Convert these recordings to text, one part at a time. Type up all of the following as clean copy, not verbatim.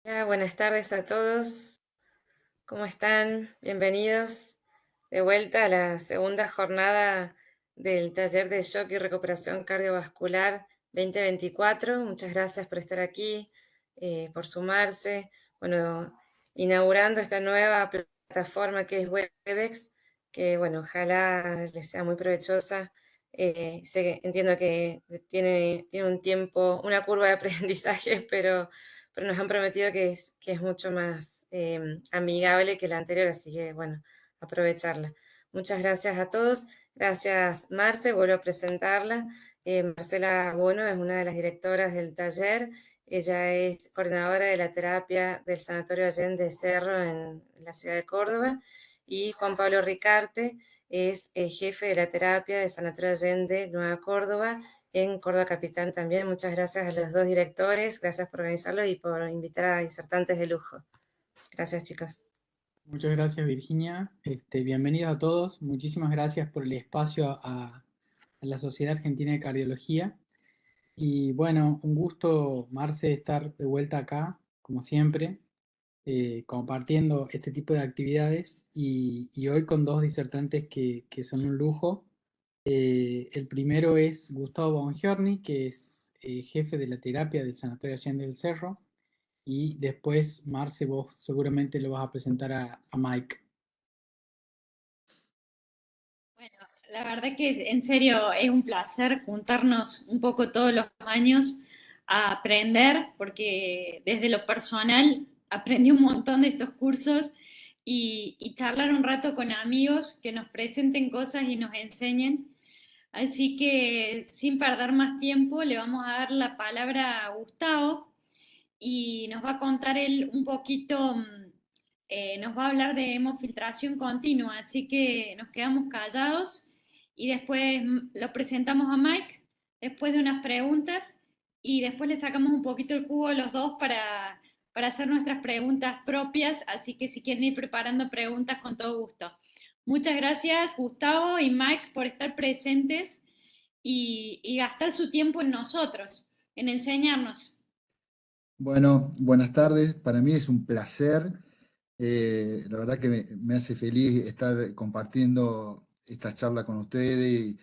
Buenas tardes a todos. ¿Cómo están? Bienvenidos de vuelta a la segunda jornada del taller de shock y recuperación cardiovascular 2024. Muchas gracias por estar aquí, por sumarse. Bueno, inaugurando esta nueva plataforma que es Webex, que bueno, ojalá les sea muy provechosa. Entiendo que tiene un tiempo, una curva de aprendizaje, pero nos han prometido que es mucho más amigable que la anterior, así que bueno, aprovecharla. Muchas gracias a todos. Gracias, Marce, vuelvo a presentarla. Marcela Bono es una de las directoras del taller. Ella es coordinadora de la terapia del Sanatorio Allende Cerro en la ciudad de Córdoba. Y Juan Pablo Ricarte es jefe de la terapia del Sanatorio Allende Nueva Córdoba en Córdoba Capital también. Muchas gracias a los dos directores, gracias por organizarlo y por invitar a disertantes de lujo. Gracias, chicos. Muchas gracias, Virginia. Bienvenidos a todos. Muchísimas gracias por el espacio a la Sociedad Argentina de Cardiología. Y bueno, un gusto, Marce, estar de vuelta acá, como siempre, compartiendo este tipo de actividades y hoy con dos disertantes que son un lujo. El primero es Gustavo Bongiorni, que es jefe de la terapia del Sanatorio Allende del Cerro. Y después, Marce, vos seguramente lo vas a presentar a Mike. Bueno, la verdad que en serio es un placer juntarnos un poco todos los años a aprender, porque desde lo personal aprendí un montón de estos cursos y charlar un rato con amigos que nos presenten cosas y nos enseñen. Así que sin perder más tiempo le vamos a dar la palabra a Gustavo y nos va a contar él un poquito, nos va a hablar de hemofiltración continua, así que nos quedamos callados y después lo presentamos a Mike, después de unas preguntas y después le sacamos un poquito el jugo a los dos para hacer nuestras preguntas propias, así que si quieren ir preparando preguntas con todo gusto. Muchas gracias Gustavo y Mike por estar presentes y gastar su tiempo en nosotros, en enseñarnos. Bueno, buenas tardes. Para mí es un placer. La verdad que me hace feliz estar compartiendo esta charla con ustedes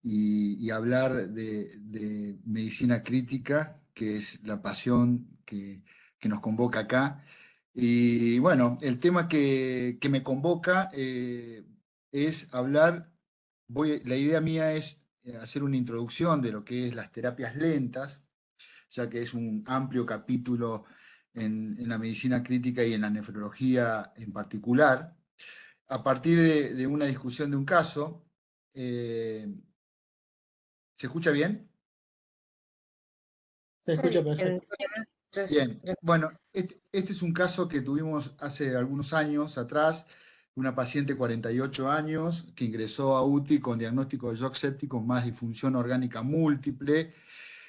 y hablar de medicina crítica, que es la pasión que nos convoca acá. Y bueno, el tema que me convoca es hablar, la idea mía es hacer una introducción de lo que es las terapias lentas, ya que es un amplio capítulo en la medicina crítica y en la nefrología en particular, a partir de una discusión de un caso. eh, ¿Se escucha bien? Se escucha perfecto. Bien, bueno, este es un caso que tuvimos hace algunos años atrás, una paciente de 48 años que ingresó a UTI con diagnóstico de shock séptico más disfunción orgánica múltiple.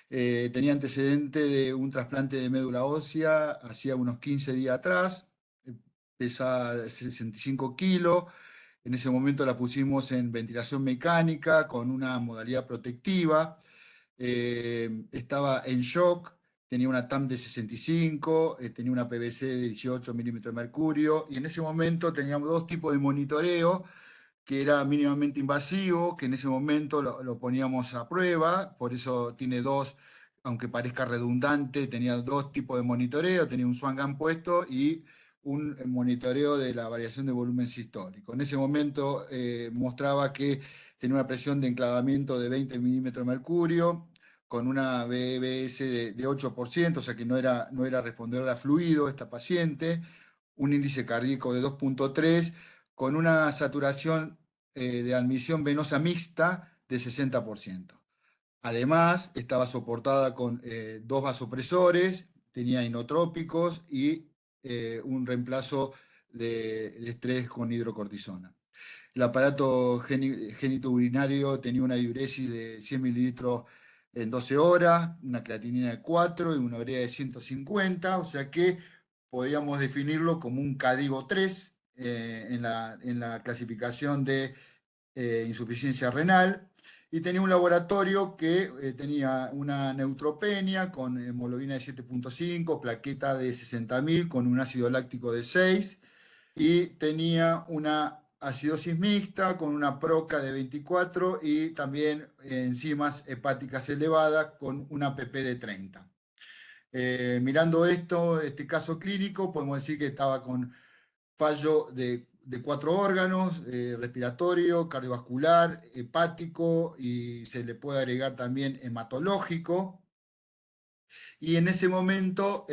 Tenía antecedente de un trasplante de médula ósea hacía unos 15 días atrás, pesa 65 kilos. En ese momento la pusimos en ventilación mecánica con una modalidad protectiva. Estaba en shock, tenía una TAM de 65, tenía una PVC de 18 milímetros de mercurio, y en ese momento teníamos dos tipos de monitoreo, que era mínimamente invasivo, que en ese momento lo poníamos a prueba, por eso tiene dos, aunque parezca redundante, tenía dos tipos de monitoreo, tenía un Swan-Gun puesto y un monitoreo de la variación de volumen sistólico. En ese momento mostraba que tenía una presión de enclavamiento de 20 milímetros de mercurio, con una BBS de 8%, o sea que no era respondedora a fluido esta paciente, un índice cardíaco de 2.3, con una saturación de admisión venosa mixta de 60%. Además, estaba soportada con dos vasopresores, tenía inotrópicos y un reemplazo de estrés con hidrocortisona. El aparato genitourinario tenía una diuresis de 100 mililitros en 12 horas, una creatinina de 4 y una urea de 150, o sea que podíamos definirlo como un CADIGO 3 en la clasificación de insuficiencia renal. y tenía un laboratorio que tenía una neutropenia con hemoglobina de 7.5, plaqueta de 60.000 con un ácido láctico de 6, y tenía una acidosis mixta con una proca de 24 y también enzimas hepáticas elevadas con una PP de 30. Mirando este caso clínico, podemos decir que estaba con fallo de 4 órganos, respiratorio, cardiovascular, hepático, y se le puede agregar también hematológico. Y en ese momento,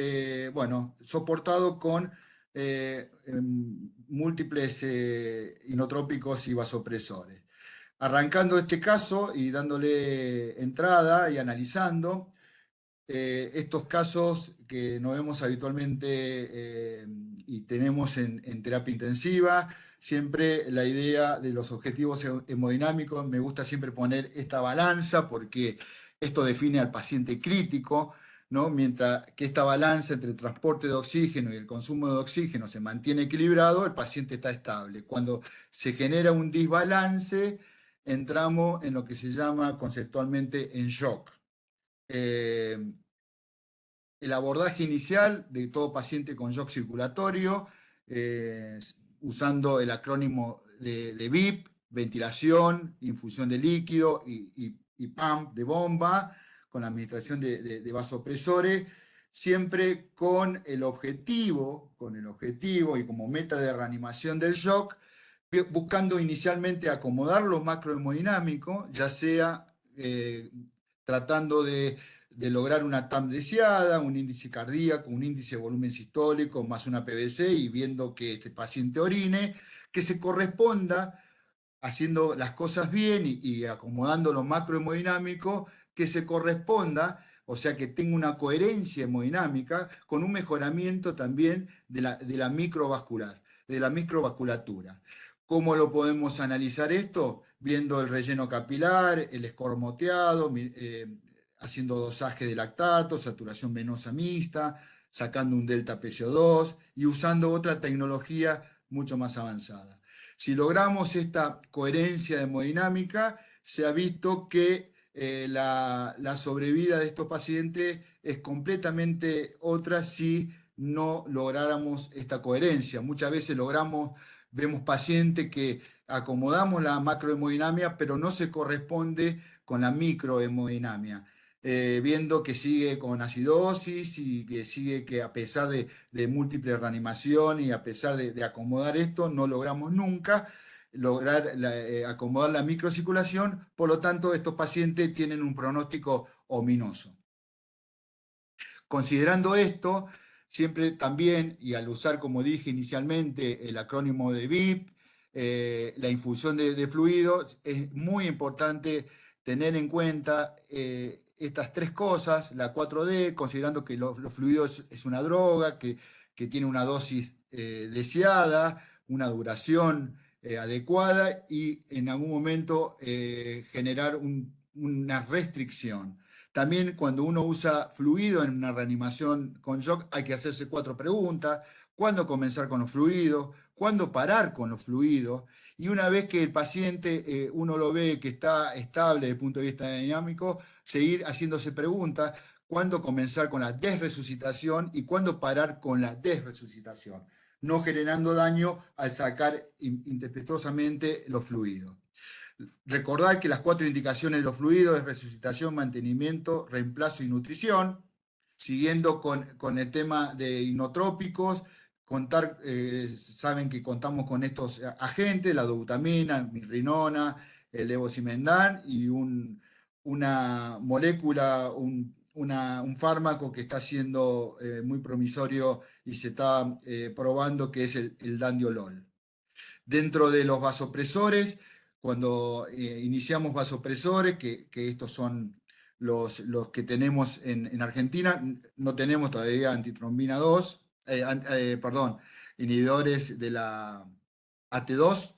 bueno, soportado con múltiples inotrópicos y vasopresores. Arrancando este caso y dándole entrada y analizando, estos casos que nos vemos habitualmente y tenemos en terapia intensiva, siempre la idea de los objetivos hemodinámicos, me gusta siempre poner esta balanza porque esto define al paciente crítico, ¿no? Mientras que esta balanza entre el transporte de oxígeno y el consumo de oxígeno se mantiene equilibrado, el paciente está estable. Cuando se genera un desbalance, entramos en lo que se llama conceptualmente en shock. El abordaje inicial de todo paciente con shock circulatorio, usando el acrónimo de VIP, ventilación, infusión de líquido y pump de bomba, con la administración de vasopresores, siempre con el objetivo y como meta de reanimación del shock, buscando inicialmente acomodar lo macrohemodinámico, ya sea tratando de lograr una TAM deseada, un índice cardíaco, un índice de volumen sistólico, más una PVC, y viendo que este paciente orine, que se corresponda, haciendo las cosas bien y acomodando lo macrohemodinámico, que se corresponda, o sea, que tenga una coherencia hemodinámica con un mejoramiento también de la microvascular, de la microvasculatura. ¿Cómo lo podemos analizar esto? Viendo el relleno capilar, el score moteado, haciendo dosaje de lactato, saturación venosa mixta, sacando un delta PCO2 y usando otra tecnología mucho más avanzada. Si logramos esta coherencia hemodinámica, se ha visto que la sobrevida de estos pacientes es completamente otra si no lográramos esta coherencia. Muchas veces vemos pacientes que acomodamos la macrohemodinamia, pero no se corresponde con la microhemodinamia. Viendo que sigue con acidosis y que sigue que a pesar de múltiple reanimación y a pesar de acomodar esto, no logramos nunca lograr acomodar la microcirculación, por lo tanto estos pacientes tienen un pronóstico ominoso. Considerando esto, siempre también, y al usar, como dije inicialmente, el acrónimo de VIP, la infusión de fluidos, es muy importante tener en cuenta estas tres cosas, la 4D, considerando que los fluidos es una droga, que tiene una dosis deseada, una duración adecuada y en algún momento generar una restricción. También cuando uno usa fluido en una reanimación con shock hay que hacerse 4 preguntas. ¿Cuándo comenzar con los fluidos? ¿Cuándo parar con los fluidos? Y una vez que el paciente uno lo ve que está estable desde el punto de vista dinámico, seguir haciéndose preguntas. ¿Cuándo comenzar con la desresucitación y cuándo parar con la desresucitación? No generando daño al sacar impetuosamente los fluidos. Recordar que las 4 indicaciones de los fluidos es resucitación, mantenimiento, reemplazo y nutrición. Siguiendo con el tema de inotrópicos, saben que contamos con estos agentes, la dobutamina, mirrinona, el levosimendan y una molécula, un fármaco que está siendo muy promisorio y se está probando, que es el dandiolol. Dentro de los vasopresores, cuando iniciamos vasopresores, que estos son los que tenemos en Argentina, no tenemos todavía antitrombina 2, inhibidores de la AT2.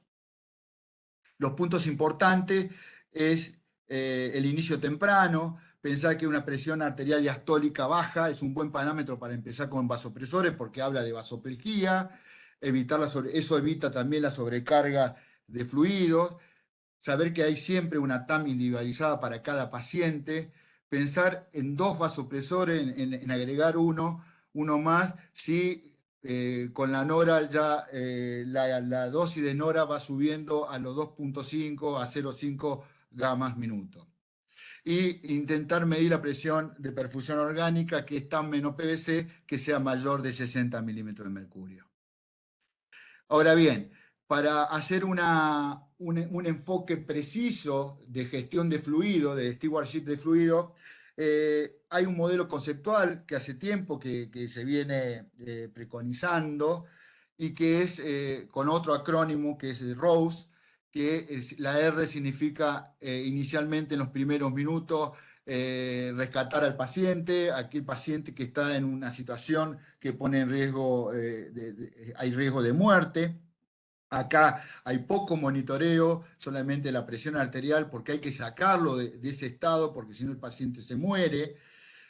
Los puntos importantes es el inicio temprano, pensar que una presión arterial diastólica baja es un buen parámetro para empezar con vasopresores porque habla de vasoplegia, eso evita también la sobrecarga de fluidos. saber que hay siempre una TAM individualizada para cada paciente, pensar en 2 vasopresores, en agregar uno más, si con la Nora ya la dosis de Nora va subiendo a los 2.5 a 0.5 gamas minuto. Y intentar medir la presión de perfusión orgánica, que es tan menos PVC, que sea mayor de 60 milímetros de mercurio. Ahora bien, para hacer un enfoque preciso de gestión de fluido, de stewardship de fluido, hay un modelo conceptual que hace tiempo que se viene preconizando y que es con otro acrónimo que es el ROSE, la R significa inicialmente en los primeros minutos rescatar al paciente, aquel paciente que está en una situación que pone en riesgo, hay riesgo de muerte. Acá hay poco monitoreo, solamente la presión arterial, porque hay que sacarlo de ese estado, porque si no el paciente se muere,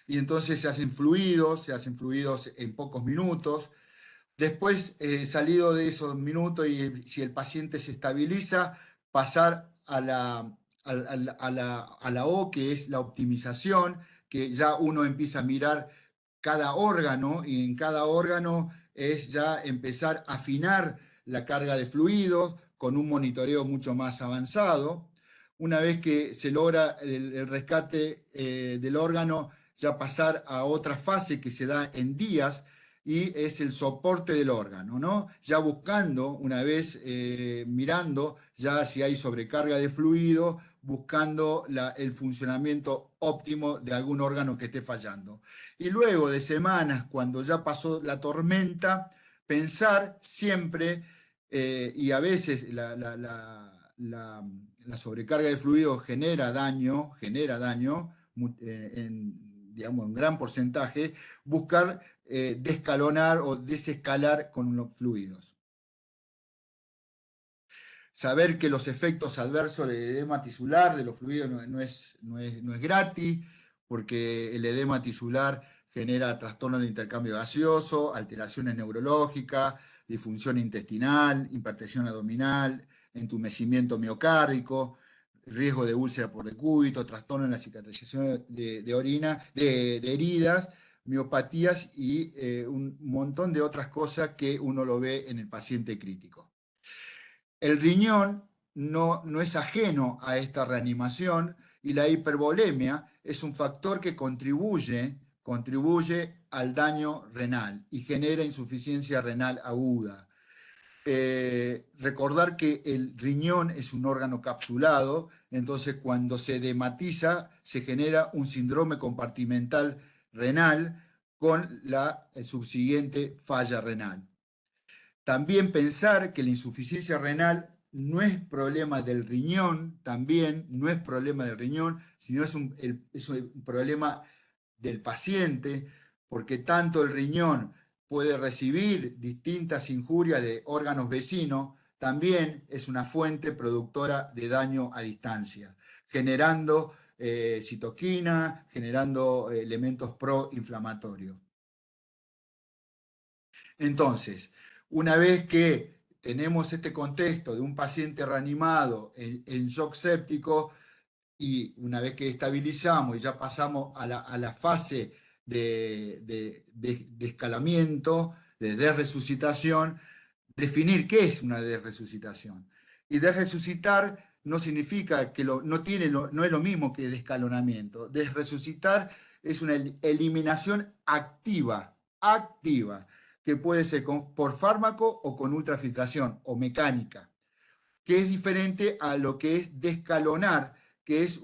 y entonces se hacen fluidos en pocos minutos. Después, salido de esos minutos y si el paciente se estabiliza, pasar a la O, que es la optimización, que ya uno empieza a mirar cada órgano y en cada órgano es ya empezar a afinar la carga de fluidos con un monitoreo mucho más avanzado. Una vez que se logra el rescate del órgano, ya pasar a otra fase que se da en días, y es el soporte del órgano, ¿no? Ya buscando, una vez mirando, ya si hay sobrecarga de fluido, buscando el funcionamiento óptimo de algún órgano que esté fallando. Y luego de semanas, cuando ya pasó la tormenta, pensar siempre, y a veces la sobrecarga de fluido genera daño, digamos, en gran porcentaje, buscar descalonar o desescalar con los fluidos. Saber que los efectos adversos del edema tisular de los fluidos no es gratis, porque el edema tisular genera trastornos de intercambio gaseoso, alteraciones neurológicas, disfunción intestinal, hipertensión abdominal, entumecimiento miocárdico, riesgo de úlcera por decúbito, trastorno en la cicatrización de orina, de heridas, miopatías y un montón de otras cosas que uno lo ve en el paciente crítico. El riñón no es ajeno a esta reanimación y la hipervolemia es un factor que contribuye al daño renal y genera insuficiencia renal aguda. Recordar que el riñón es un órgano capsulado, entonces cuando se edematiza se genera un síndrome compartimental renal con la subsiguiente falla renal. También pensar que la insuficiencia renal no es problema del riñón, sino es un problema del paciente, porque tanto el riñón puede recibir distintas injurias de órganos vecinos, también es una fuente productora de daño a distancia, generando citoquina, generando elementos proinflamatorios. Entonces, una vez que tenemos este contexto de un paciente reanimado en shock séptico, y una vez que estabilizamos y ya pasamos a la fase de escalamiento, de desresucitación, definir qué es una desresucitación. Y desresucitar no significa que no es lo mismo que descalonamiento. Desresucitar es una eliminación activa, que puede ser por fármaco o con ultrafiltración o mecánica, que es diferente a lo que es descalonar, que es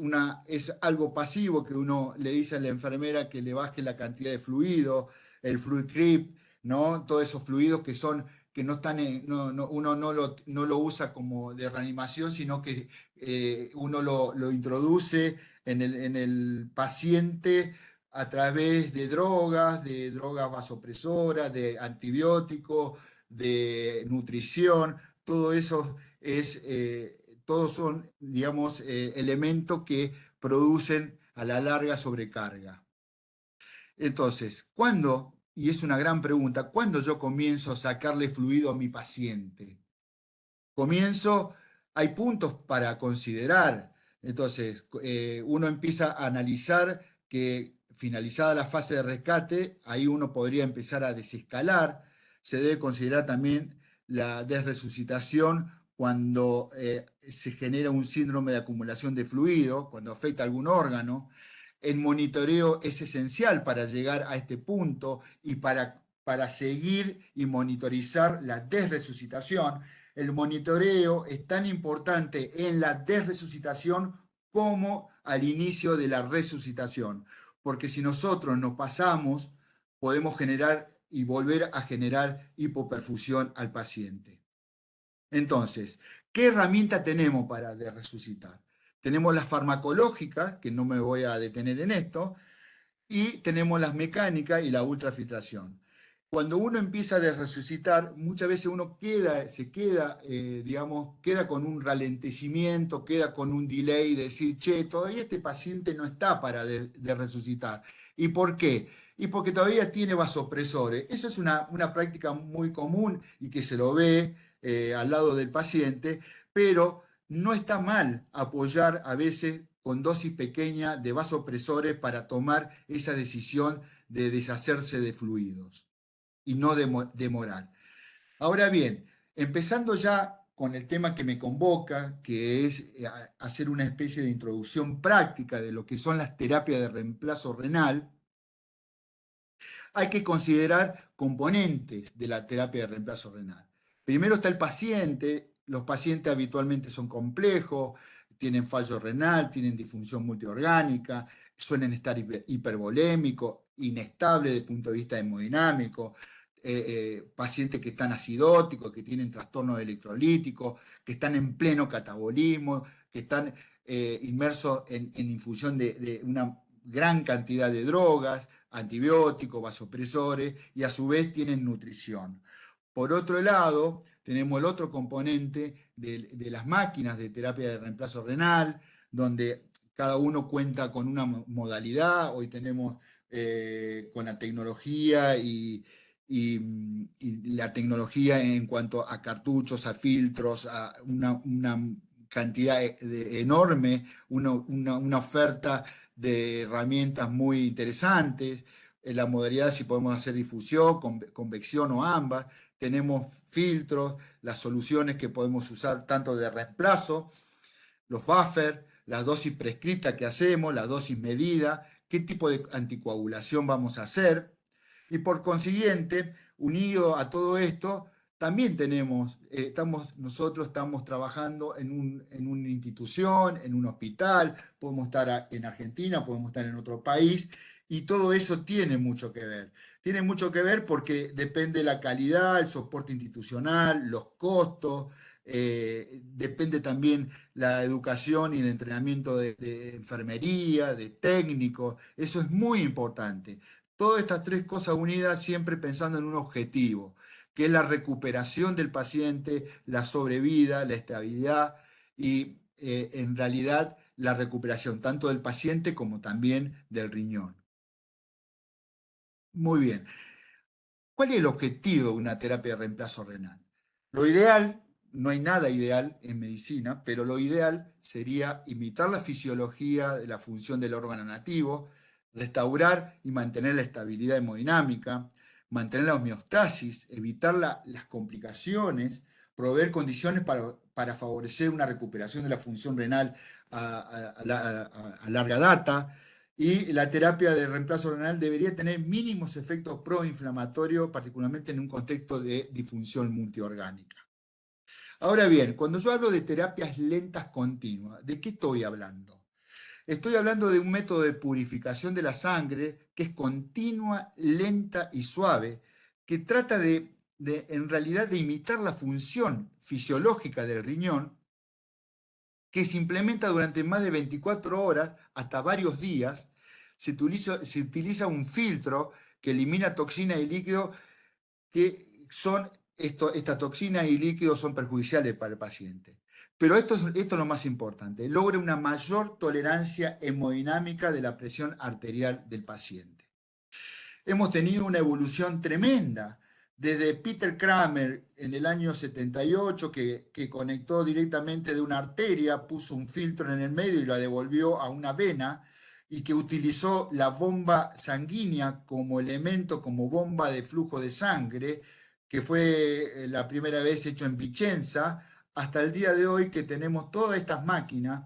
algo pasivo, que uno le dice a la enfermera que le baje la cantidad de fluido, el fluid creep, ¿no? Todos esos fluidos que no están uno no lo usa como de reanimación, sino que uno lo introduce en el paciente a través de drogas vasopresoras, de antibióticos, de nutrición. Todo eso todos son, digamos, elementos que producen a la larga sobrecarga. Entonces, ¿cuándo? Y es una gran pregunta, ¿cuándo yo comienzo a sacarle fluido a mi paciente? Comienzo hay puntos para considerar. Entonces, uno empieza a analizar que finalizada la fase de rescate, ahí uno podría empezar a desescalar. Se debe considerar también la desresucitación cuando se genera un síndrome de acumulación de fluido, cuando afecta algún órgano. El monitoreo es esencial para llegar a este punto y para seguir y monitorizar la desresucitación. El monitoreo es tan importante en la desresucitación como al inicio de la resucitación, porque si nosotros nos pasamos, podemos generar y volver a generar hipoperfusión al paciente. Entonces, ¿qué herramienta tenemos para resucitar? Tenemos la farmacológica, que no me voy a detener en esto, y tenemos las mecánicas y la ultrafiltración. Cuando uno empieza a resucitar, muchas veces uno queda con un ralentecimiento, queda con un delay, de decir, che, todavía este paciente no está para de resucitar. ¿Y por qué? Y porque todavía tiene vasopresores. Eso es una práctica muy común y que se lo ve al lado del paciente, pero no está mal apoyar a veces con dosis pequeña de vasopresores para tomar esa decisión de deshacerse de fluidos y no demorar. Ahora bien, empezando ya con el tema que me convoca, que es hacer una especie de introducción práctica de lo que son las terapias de reemplazo renal, hay que considerar componentes de la terapia de reemplazo renal. Primero está el paciente. Los pacientes habitualmente son complejos, tienen fallo renal, tienen disfunción multiorgánica, suelen estar hipervolémicos, inestables desde el punto de vista hemodinámico, pacientes que están acidóticos, que tienen trastornos electrolíticos, que están en pleno catabolismo, que están inmersos en infusión de una gran cantidad de drogas, antibióticos, vasopresores, y a su vez tienen nutrición. Por otro lado, tenemos el otro componente de las máquinas de terapia de reemplazo renal, donde cada uno cuenta con una modalidad. Hoy tenemos con la tecnología y la tecnología en cuanto a cartuchos, a filtros, a una cantidad enorme, una oferta de herramientas muy interesantes. En la modalidad si podemos hacer difusión, convección o ambas. Tenemos filtros, las soluciones que podemos usar tanto de reemplazo, los buffers, la dosis prescrita que hacemos, la dosis medida, qué tipo de anticoagulación vamos a hacer. Y por consiguiente, unido a todo esto, también nosotros estamos trabajando en una institución, en un hospital, podemos estar en Argentina, podemos estar en otro país, y todo eso tiene mucho que ver. Tiene mucho que ver porque depende la calidad, el soporte institucional, los costos, depende también la educación y el entrenamiento de enfermería, de técnicos. Eso es muy importante. Todas estas tres cosas unidas siempre pensando en un objetivo, que es la recuperación del paciente, la sobrevida, la estabilidad y en realidad la recuperación tanto del paciente como también del riñón. Muy bien. ¿Cuál es el objetivo de una terapia de reemplazo renal? Lo ideal, no hay nada ideal en medicina, pero lo ideal sería imitar la fisiología de la función del órgano nativo, restaurar y mantener la estabilidad hemodinámica, mantener la homeostasis, evitar las complicaciones, proveer condiciones para favorecer una recuperación de la función renal a larga data. Y la terapia de reemplazo renal debería tener mínimos efectos proinflamatorios, particularmente en un contexto de disfunción multiorgánica. Ahora bien, cuando yo hablo de terapias lentas continuas, ¿de qué estoy hablando? Estoy hablando de un método de purificación de la sangre que es continua, lenta y suave, que trata en realidad de imitar la función fisiológica del riñón, que se implementa durante más de 24 horas hasta varios días. Se utiliza un filtro que elimina toxina y líquido que esta toxina y líquidos son perjudiciales para el paciente. Pero esto es lo más importante, logra una mayor tolerancia hemodinámica de la presión arterial del paciente. Hemos tenido una evolución tremenda desde Peter Kramer en el año 78, que conectó directamente de una arteria, puso un filtro en el medio y la devolvió a una vena, y que utilizó la bomba sanguínea como elemento, como bomba de flujo de sangre, que fue la primera vez hecho en Vicenza, hasta el día de hoy que tenemos todas estas máquinas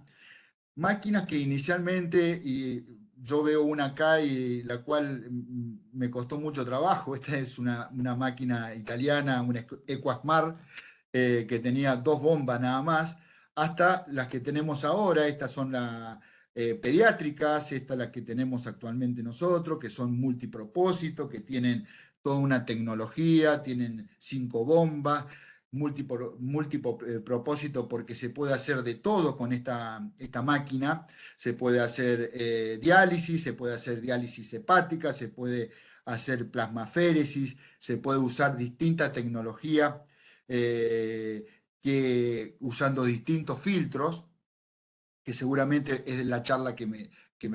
que inicialmente, y yo veo una acá y la cual me costó mucho trabajo. Esta es una máquina italiana, una Equasmart, que tenía 2 bombas nada más, hasta las que tenemos ahora. Estas son las pediátricas, estas las que tenemos actualmente nosotros, que son multipropósito, que tienen toda una tecnología, tienen 5 bombas, multipropósito, porque se puede hacer de todo con esta máquina. Se puede hacer diálisis, se puede hacer diálisis hepática, se puede hacer plasmaféresis, se puede usar distinta tecnología, que usando distintos filtros, que seguramente es la charla que me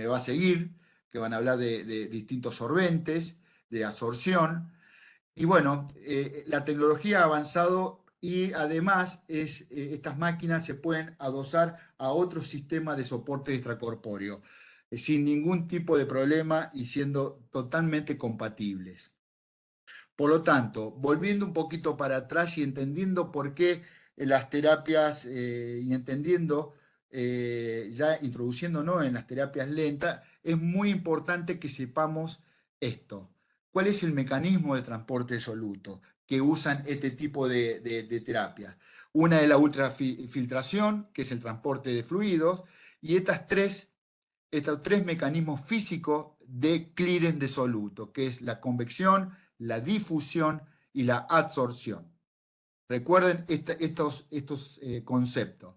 va a seguir, que van a hablar de distintos sorbentes, de absorción. Y bueno, la tecnología ha avanzado, y además estas máquinas se pueden adosar a otros sistemas de soporte extracorpóreo, sin ningún tipo de problema y siendo totalmente compatibles. Por lo tanto, volviendo un poquito para atrás y entendiendo por qué las terapias, y entendiendo, ya introduciéndonos en las terapias lentas, es muy importante que sepamos esto. ¿Cuál es el mecanismo de transporte de soluto que usan este tipo de terapias? Una es la ultrafiltración, que es el transporte de fluidos, y estos tres mecanismos físicos de clearance de soluto, que es la convección, la difusión y la adsorción. Recuerden estos conceptos.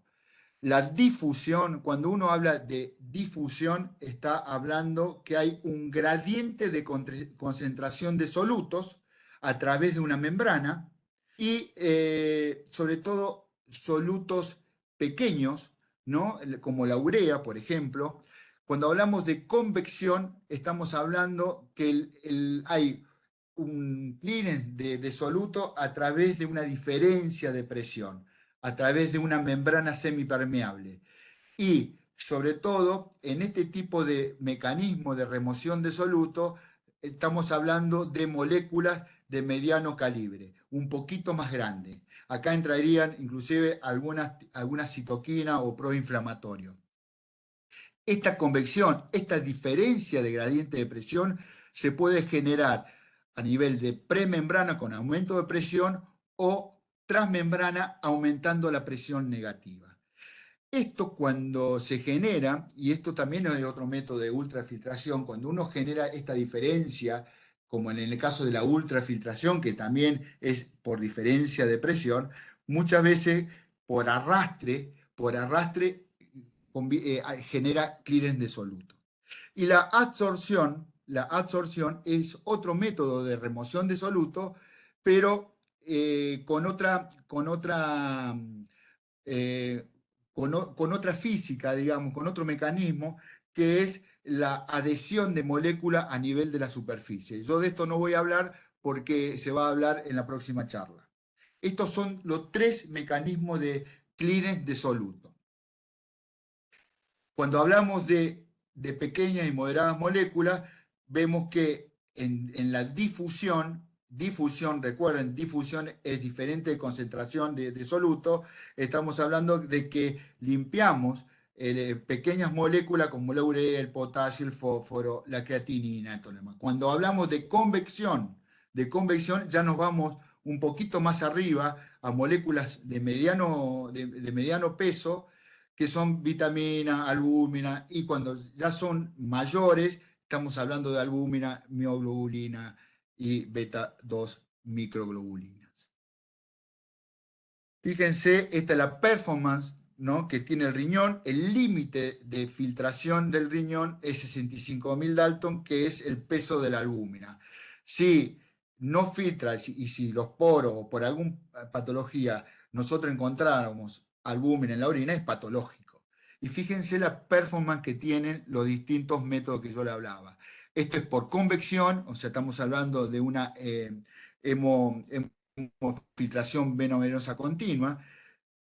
La difusión, cuando uno habla de difusión, está hablando que hay un gradiente de concentración de solutos a través de una membrana, y sobre todo solutos pequeños, ¿no? Como la urea, por ejemplo. Cuando hablamos de convección, estamos hablando que hay un clearance de soluto a través de una diferencia de presión, a través de una membrana semipermeable. Y sobre todo, en este tipo de mecanismo de remoción de soluto, estamos hablando de moléculas de mediano calibre, un poquito más grande. Acá entrarían inclusive algunas citoquinas o proinflamatorios. Esta convección, esta diferencia de gradiente de presión, se puede generar a nivel de premembrana con aumento de presión, o transmembrana aumentando la presión negativa. Esto, cuando se genera, y esto también es otro método de ultrafiltración, cuando uno genera esta diferencia, como en el caso de la ultrafiltración, que también es por diferencia de presión, muchas veces por arrastre genera clearance de soluto. Y la absorción es otro método de remoción de soluto, pero con otra física, digamos, con otro mecanismo, que es la adhesión de molécula a nivel de la superficie. Yo de esto no voy a hablar porque se va a hablar en la próxima charla. Estos son los 3 mecanismos de clearance de soluto. Cuando hablamos de pequeñas y moderadas moléculas, vemos que en la difusión, recuerden, difusión es diferente de concentración de soluto. Estamos hablando de que limpiamos pequeñas moléculas como la urea, el potasio, el fósforo, la creatinina, todo lo demás. Cuando hablamos de convección ya nos vamos un poquito más arriba a moléculas de mediano peso, que son vitamina, albúmina, y cuando ya son mayores, estamos hablando de albúmina, mioglobulina y beta 2 microglobulinas. Fíjense, esta es la performance, ¿no?, que tiene el riñón. El límite de filtración del riñón es 65.000 Dalton, que es el peso de la albúmina. Si no filtra, y si los poros o por alguna patología nosotros encontráramos albúmina en la orina, es patológico. Y fíjense la performance que tienen los distintos métodos que yo le hablaba. Esto es por convección, o sea, estamos hablando de una hemofiltración venovenosa continua,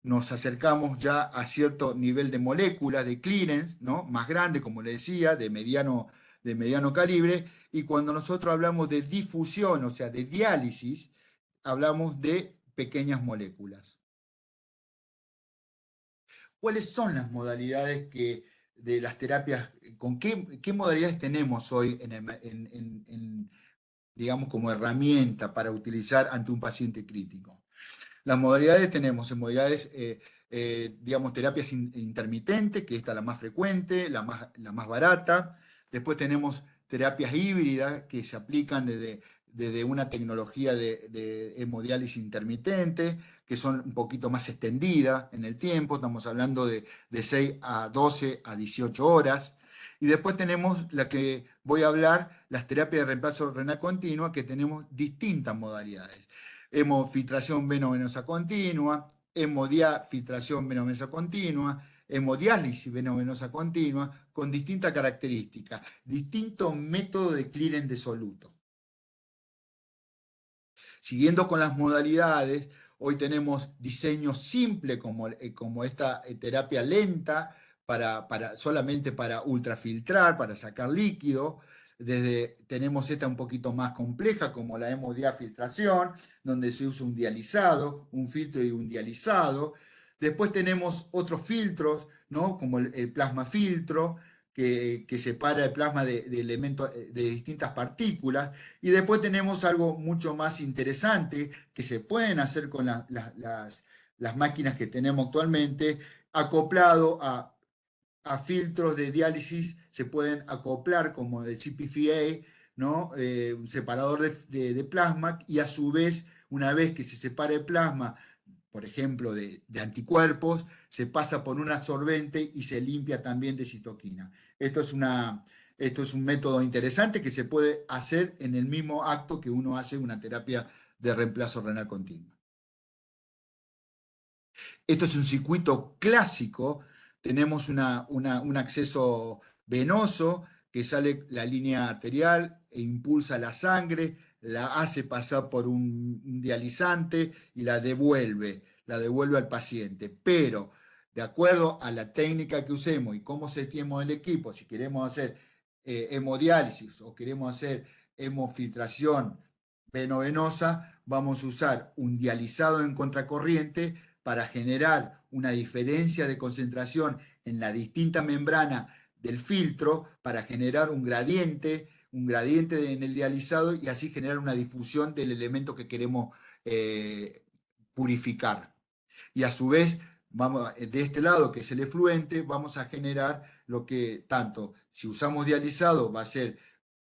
nos acercamos ya a cierto nivel de molécula, de clearance, ¿no? Más grande, como le decía, de mediano calibre, y cuando nosotros hablamos de difusión, o sea, de diálisis, hablamos de pequeñas moléculas. ¿Cuáles son las modalidades de las terapias, con qué modalidades tenemos hoy digamos, como herramienta para utilizar ante un paciente crítico? Las modalidades tenemos en modalidades, digamos, terapias intermitentes, que esta es la más frecuente, la más barata. Después tenemos terapias híbridas que se aplican desde una tecnología de hemodiálisis intermitente, que son un poquito más extendidas en el tiempo, estamos hablando de 6 a 12 a 18 horas. Y después tenemos la que voy a hablar, las terapias de reemplazo renal continua, que tenemos distintas modalidades. Hemofiltración venovenosa continua, hemodiafiltración venovenosa continua, hemodiálisis venovenosa continua, con distintas características, distintos métodos de clearance de soluto. Siguiendo con las modalidades, hoy tenemos diseños simples como esta terapia lenta, solamente para ultrafiltrar, para sacar líquido. Tenemos esta un poquito más compleja, como la hemodiafiltración, donde se usa un dializado, un filtro y un dializado. Después tenemos otros filtros, ¿no? Como el plasma filtro, que separa el plasma de elementos, de distintas partículas. Y después tenemos algo mucho más interesante que se pueden hacer con las máquinas que tenemos actualmente, acoplado a filtros de diálisis, se pueden acoplar como el CPFA, ¿no? Un separador de plasma, y a su vez, una vez que se separa el plasma, por ejemplo, de anticuerpos, se pasa por un absorbente y se limpia también de citoquina. Esto es un método interesante que se puede hacer en el mismo acto que uno hace una terapia de reemplazo renal continuo. Esto es un circuito clásico. Tenemos un acceso venoso que sale la línea arterial e impulsa la sangre, la hace pasar por un dializante y la devuelve al paciente. Pero de acuerdo a la técnica que usemos y cómo seteemos el equipo, si queremos hacer hemodiálisis o queremos hacer hemofiltración venovenosa, vamos a usar un dializado en contracorriente para generar una diferencia de concentración en la distinta membrana del filtro, para generar un gradiente en el dializado y así generar una difusión del elemento que queremos purificar. Y a su vez, de este lado, que es el efluente, vamos a generar lo que tanto, si usamos dializado, va a ser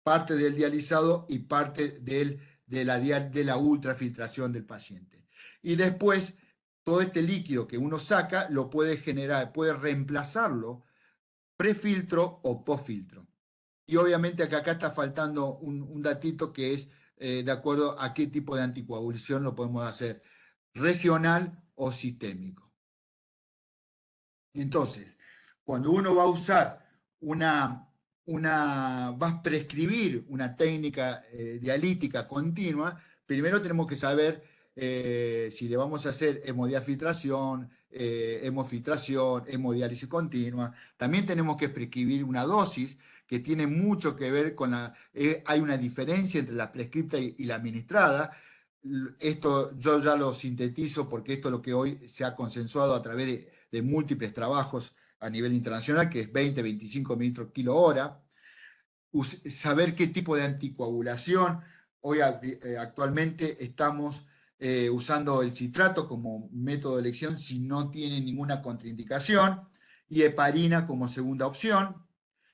parte del dializado y parte de la ultrafiltración del paciente. Y después, todo este líquido que uno saca lo puede generar, puede reemplazarlo prefiltro o postfiltro. Y obviamente acá está faltando un datito que es de acuerdo a qué tipo de anticoagulación lo podemos hacer, regional o sistémico. Entonces, cuando uno va a usar va a prescribir una técnica dialítica continua, primero tenemos que saber si le vamos a hacer hemodiafiltración, hemofiltración, hemodiálisis continua. También tenemos que prescribir una dosis que tiene mucho que ver con hay una diferencia entre la prescripta y la administrada. Esto yo ya lo sintetizo porque esto es lo que hoy se ha consensuado a través de múltiples trabajos a nivel internacional, que es 20-25 mililitros kilo hora. Saber qué tipo de anticoagulación. Hoy actualmente estamos usando el citrato como método de elección si no tiene ninguna contraindicación, y heparina como segunda opción.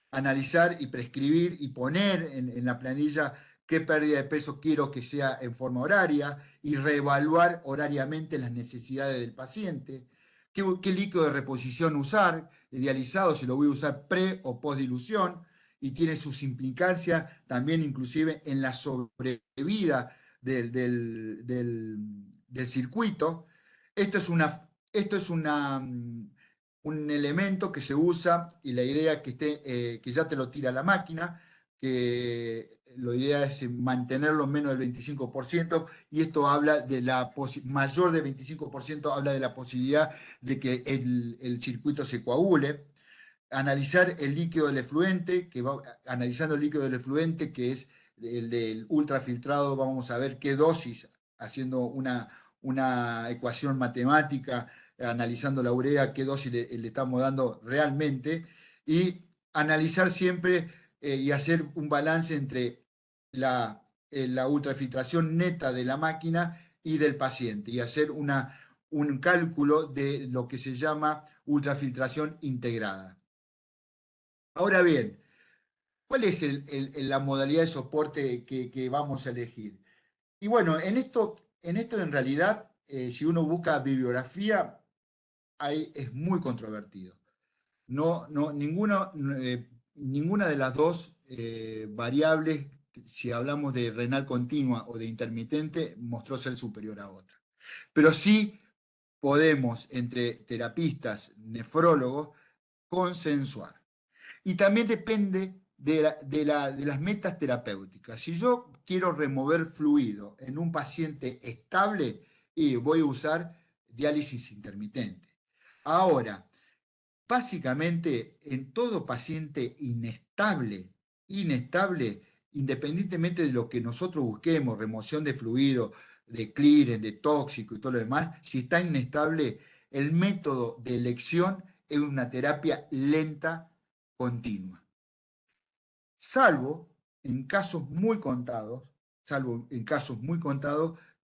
Analizar y prescribir y poner en la planilla qué pérdida de peso quiero que sea en forma horaria y reevaluar horariamente las necesidades del paciente. ¿Qué líquido de reposición usar? Dializado, si lo voy a usar pre o post dilución, y tiene sus implicancias también inclusive en la sobrevida del circuito. Esto es un elemento que se usa, y la idea es que ya te lo tira la máquina, que la idea es mantenerlo menos del 25%, y esto habla de mayor del 25%, habla de la posibilidad de que el circuito se coagule. Analizar el líquido del efluente, analizando el líquido del efluente, que es el del ultrafiltrado, vamos a ver qué dosis, haciendo una ecuación matemática, analizando la urea, qué dosis le estamos dando realmente, y analizar siempre y hacer un balance entre la ultrafiltración neta de la máquina y del paciente, y hacer un cálculo de lo que se llama ultrafiltración integrada. Ahora bien, ¿cuál es la modalidad de soporte que vamos a elegir? Y bueno, en realidad, si uno busca bibliografía, es muy controvertido. Ninguna de las dos variables, si hablamos de renal continua o de intermitente, mostró ser superior a otra. Pero sí podemos, entre terapistas, nefrólogos, consensuar. Y también depende de las metas terapéuticas. Si yo quiero remover fluido en un paciente estable, y voy a usar diálisis intermitente. Ahora, básicamente, en todo paciente inestable, independientemente de lo que nosotros busquemos, remoción de fluido, de clearance, de tóxico y todo lo demás, si está inestable, el método de elección es una terapia lenta continua. Salvo en casos muy contados,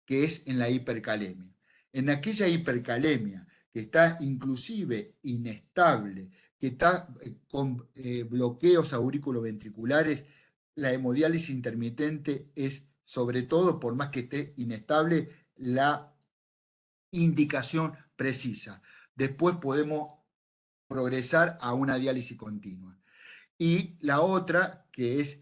que es en la hipercalemia. En aquella hipercalemia que está inclusive inestable, que está con bloqueos auriculoventriculares, la hemodiálisis intermitente es, sobre todo, por más que esté inestable, la indicación precisa. Después podemos progresar a una diálisis continua. Y la otra, que es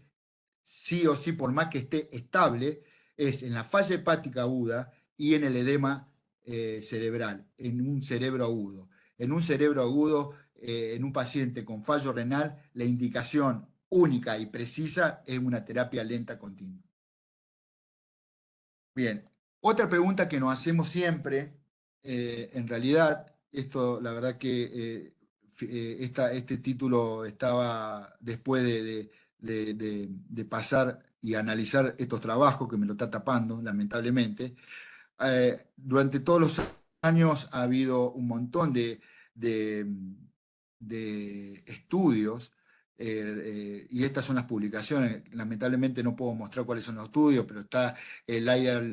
sí o sí, por más que esté estable, es en la falla hepática aguda y en el edema cerebral, en un cerebro agudo. En un cerebro agudo, en un paciente con fallo renal, la indicación única y precisa es una terapia lenta continua. Bien, otra pregunta que nos hacemos siempre, en realidad, esto la verdad que este título estaba después de pasar y analizar estos trabajos, que me lo está tapando, lamentablemente. Durante todos los años ha habido un montón de estudios, y estas son las publicaciones. Lamentablemente no puedo mostrar cuáles son los estudios, pero está el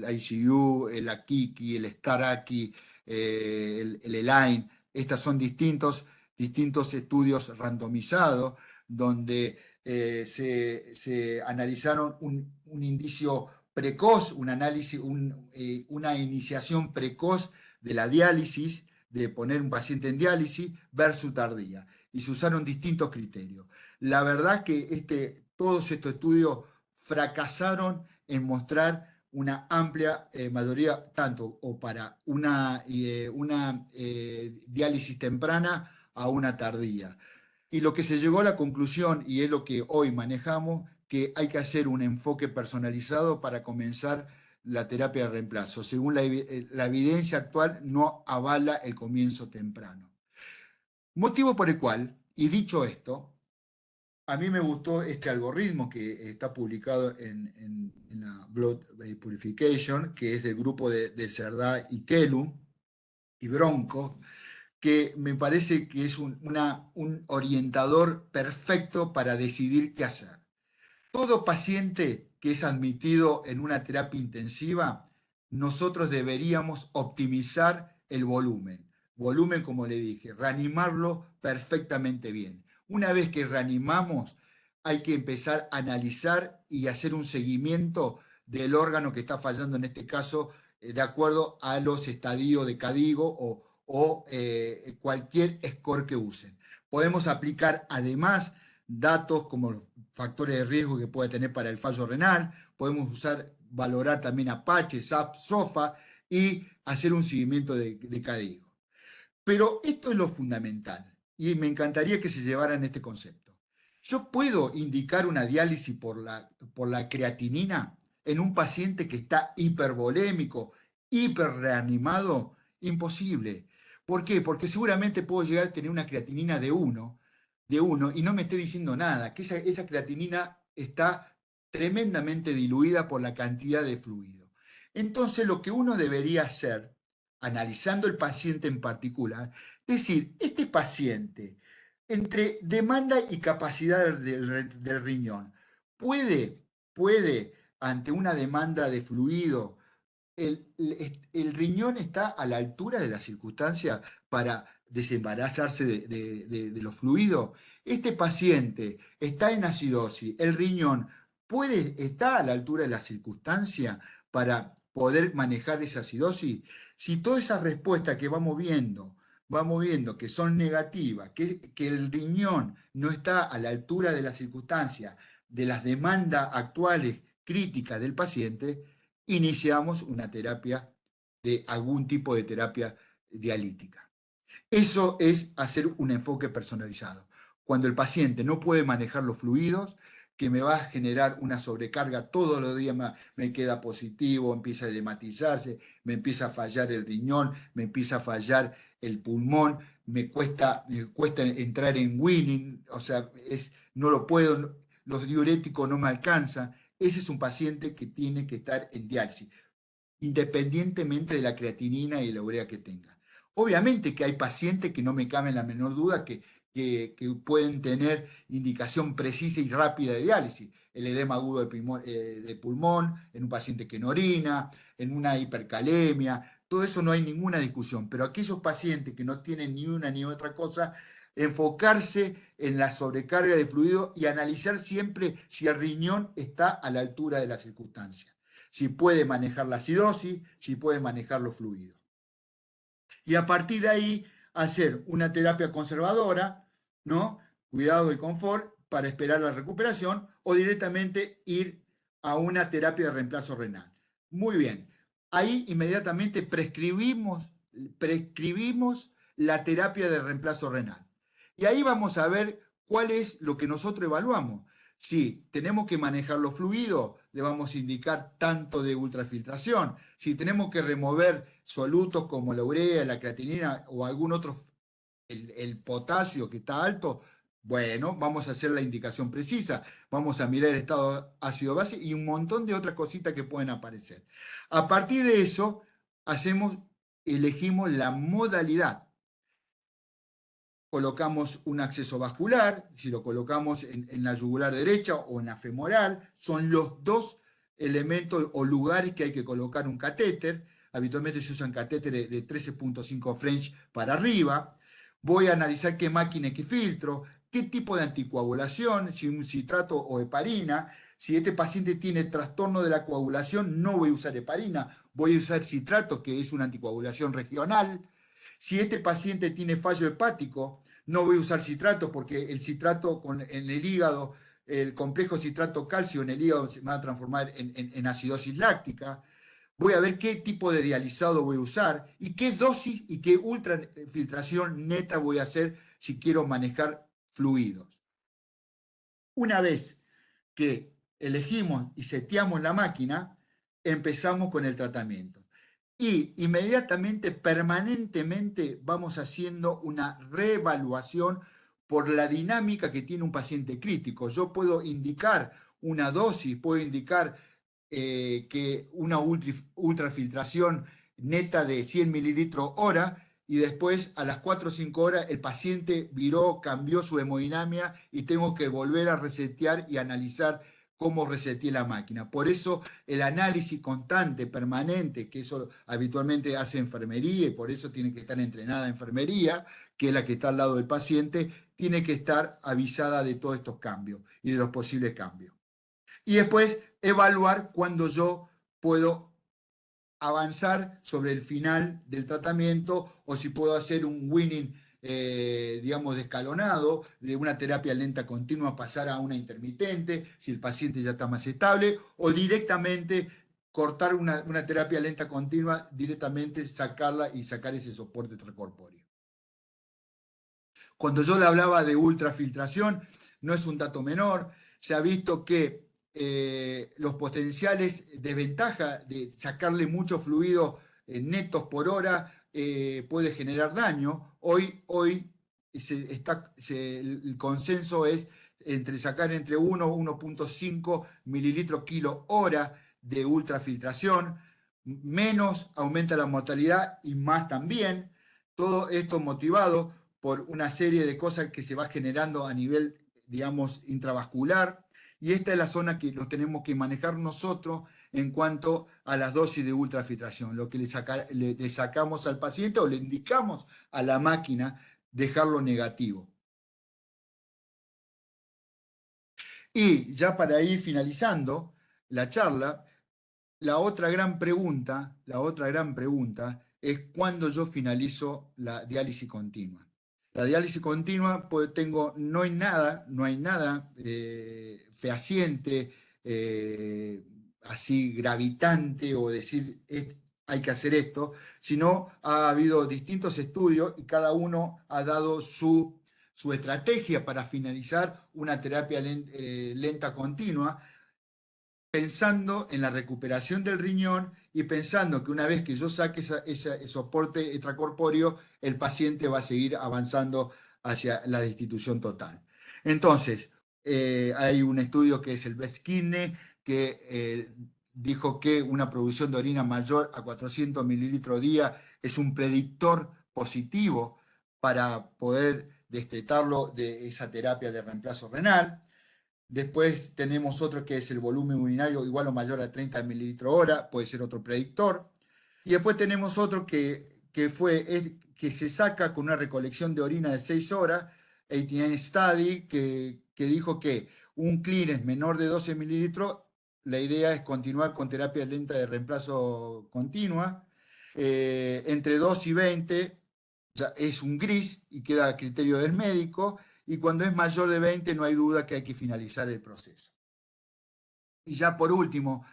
ICU, el AKIKI, el STAR-AKI, el ELAIN. Estas son distintos estudios randomizados donde se analizaron un indicio precoz, un análisis, una iniciación precoz de la diálisis, de poner un paciente en diálisis, versus tardía. Y se usaron distintos criterios. La verdad que todos estos estudios fracasaron en mostrar una amplia mayoría, tanto o para una diálisis temprana a una tardía. Y lo que se llegó a la conclusión, y es lo que hoy manejamos, que hay que hacer un enfoque personalizado para comenzar la terapia de reemplazo. Según la evidencia actual, no avala el comienzo temprano. Motivo por el cual, y dicho esto, a mí me gustó este algoritmo que está publicado en la Blood Purification, que es del grupo de Cerdá y Kellum y Bronco, que me parece que es un orientador perfecto para decidir qué hacer. Todo paciente que es admitido en una terapia intensiva, nosotros deberíamos optimizar el volumen. Volumen, como le dije, reanimarlo perfectamente bien. Una vez que reanimamos, hay que empezar a analizar y hacer un seguimiento del órgano que está fallando, en este caso, de acuerdo a los estadios de CADIGO o cualquier score que usen. Podemos aplicar además datos como factores de riesgo que puede tener para el fallo renal, podemos valorar también Apache, SAP, SOFA y hacer un seguimiento de CADIGO. Pero esto es lo fundamental y me encantaría que se llevaran este concepto. Yo puedo indicar una diálisis por la creatinina en un paciente que está hipervolémico, hiperreanimado. Imposible. ¿Por qué? Porque seguramente puedo llegar a tener una creatinina de 1 y no me esté diciendo nada, que esa creatinina está tremendamente diluida por la cantidad de fluido. Entonces, lo que uno debería hacer, analizando el paciente en particular, es decir, este paciente, entre demanda y capacidad del riñón, puede, ante una demanda de fluido, el riñón está a la altura de la circunstancia para desembarazarse de los fluidos. Este paciente está en acidosis, el riñón está a la altura de la circunstancia para poder manejar esa acidosis. Si todas esas respuestas que vamos viendo que son negativas, que el riñón no está a la altura de la circunstancia, de las demandas actuales críticas del paciente, iniciamos una terapia de algún tipo de terapia dialítica. Eso es hacer un enfoque personalizado. Cuando el paciente no puede manejar los fluidos, que me va a generar una sobrecarga todos los días, me queda positivo, empieza a edematizarse, me empieza a fallar el riñón, me empieza a fallar el pulmón, me cuesta entrar en winning, o sea, no lo puedo, los diuréticos no me alcanzan. Ese es un paciente que tiene que estar en diálisis, independientemente de la creatinina y la urea que tenga. Obviamente que hay pacientes que no me cabe la menor duda que pueden tener indicación precisa y rápida de diálisis. El edema agudo de pulmón, en un paciente que no orina, en una hipercalemia, todo eso no hay ninguna discusión. Pero aquellos pacientes que no tienen ni una ni otra cosa, enfocarse en la sobrecarga de fluido y analizar siempre si el riñón está a la altura de la circunstancia, si puede manejar la acidosis, si puede manejar los fluidos. Y a partir de ahí hacer una terapia conservadora, ¿no? Cuidado y confort para esperar la recuperación, o directamente ir a una terapia de reemplazo renal. Muy bien. Ahí inmediatamente prescribimos la terapia de reemplazo renal. Y ahí vamos a ver cuál es lo que nosotros evaluamos. Si tenemos que manejar los fluidos, le vamos a indicar tanto de ultrafiltración. Si tenemos que remover solutos como la urea, la creatinina o algún otro, el potasio que está alto, bueno, vamos a hacer la indicación precisa. Vamos a mirar el estado ácido-base y un montón de otras cositas que pueden aparecer. A partir de eso, elegimos la modalidad. Colocamos un acceso vascular, si lo colocamos en la yugular derecha o en la femoral, son los dos elementos o lugares que hay que colocar un catéter. Habitualmente se usan catéteres de 13.5 French para arriba. Voy a analizar qué máquina y qué filtro, qué tipo de anticoagulación, si un citrato o heparina. Si este paciente tiene trastorno de la coagulación, no voy a usar heparina, voy a usar citrato, que es una anticoagulación regional. Si este paciente tiene fallo hepático, no voy a usar citrato porque el citrato en el hígado, el complejo citrato-calcio en el hígado se va a transformar en acidosis láctica. Voy a ver qué tipo de dializado voy a usar y qué dosis y qué ultrafiltración neta voy a hacer si quiero manejar fluidos. Una vez que elegimos y seteamos la máquina, empezamos con el tratamiento. Y inmediatamente, permanentemente, vamos haciendo una reevaluación por la dinámica que tiene un paciente crítico. Yo puedo indicar una dosis, puedo indicar que una ultrafiltración neta de 100 mililitros hora, y después a las 4 o 5 horas el paciente viró, cambió su hemodinamia y tengo que volver a resetear y analizar cómo reseteé la máquina. Por eso el análisis constante, permanente, que eso habitualmente hace enfermería y por eso tiene que estar entrenada enfermería, que es la que está al lado del paciente, tiene que estar avisada de todos estos cambios y de los posibles cambios. Y después evaluar cuando yo puedo avanzar sobre el final del tratamiento o si puedo hacer un winning, digamos, de escalonado, de una terapia lenta continua pasar a una intermitente, si el paciente ya está más estable, o directamente cortar una terapia lenta continua, directamente sacarla y sacar ese soporte extracorpóreo. Cuando yo le hablaba de ultrafiltración, no es un dato menor. Se ha visto que los potenciales desventaja de sacarle mucho fluido netos por hora puede generar daño. Hoy el consenso es sacar entre 1 y 1.5 mililitros kilo hora de ultrafiltración, menos aumenta la mortalidad y más también. Todo esto motivado por una serie de cosas que se va generando a nivel, digamos, intravascular. Y esta es la zona que lo tenemos que manejar nosotros en cuanto a las dosis de ultrafiltración. Lo que le sacamos al paciente o le indicamos a la máquina dejarlo negativo. Y ya para ir finalizando la charla, la otra gran pregunta es cuándo yo finalizo la diálisis continua. La diálisis continua, pues no hay nada fehaciente, así gravitante o decir hay que hacer esto, sino ha habido distintos estudios y cada uno ha dado su estrategia para finalizar una terapia lenta continua, pensando en la recuperación del riñón y pensando que una vez que yo saque ese soporte extracorpóreo, el paciente va a seguir avanzando hacia la destitución total. Entonces, hay un estudio que es el Best Kidney, que dijo que una producción de orina mayor a 400 mililitros día es un predictor positivo para poder destetarlo de esa terapia de reemplazo renal. Después tenemos otro que es el volumen urinario igual o mayor a 30 mililitros hora, puede ser otro predictor. Y después tenemos otro que se saca con una recolección de orina de 6 horas, 89 Study, que dijo que un clearance menor de 12 mililitros, la idea es continuar con terapia lenta de reemplazo continua. Entre 2 y 20 ya es un gris y queda a criterio del médico, y cuando es mayor de 20 no hay duda que hay que finalizar el proceso. Y ya por último,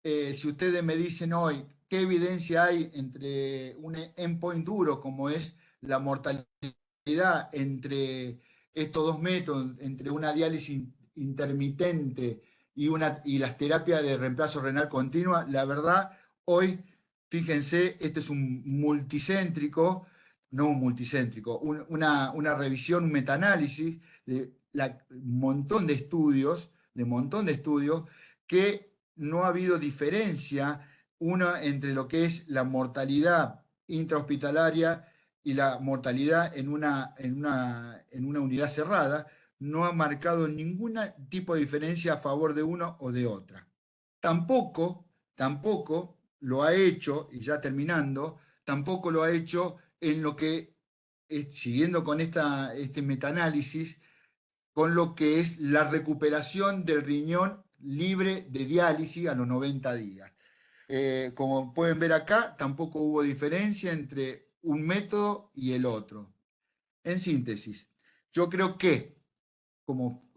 si ustedes me dicen hoy qué evidencia hay entre un endpoint duro como es la mortalidad entre estos dos métodos, entre una diálisis intermitente y las terapias de reemplazo renal continua, la verdad, hoy, fíjense, este es un multicéntrico, no un multicéntrico, una revisión, un metaanálisis de un montón de estudios, que no ha habido diferencia entre lo que es la mortalidad intrahospitalaria y la mortalidad en una unidad cerrada, no ha marcado ningún tipo de diferencia a favor de uno o de otra. Tampoco lo ha hecho, y ya terminando, tampoco lo ha hecho en lo que, siguiendo con este metaanálisis, con lo que es la recuperación del riñón libre de diálisis a los 90 días. Como pueden ver acá, tampoco hubo diferencia entre un método y el otro. En síntesis, yo creo que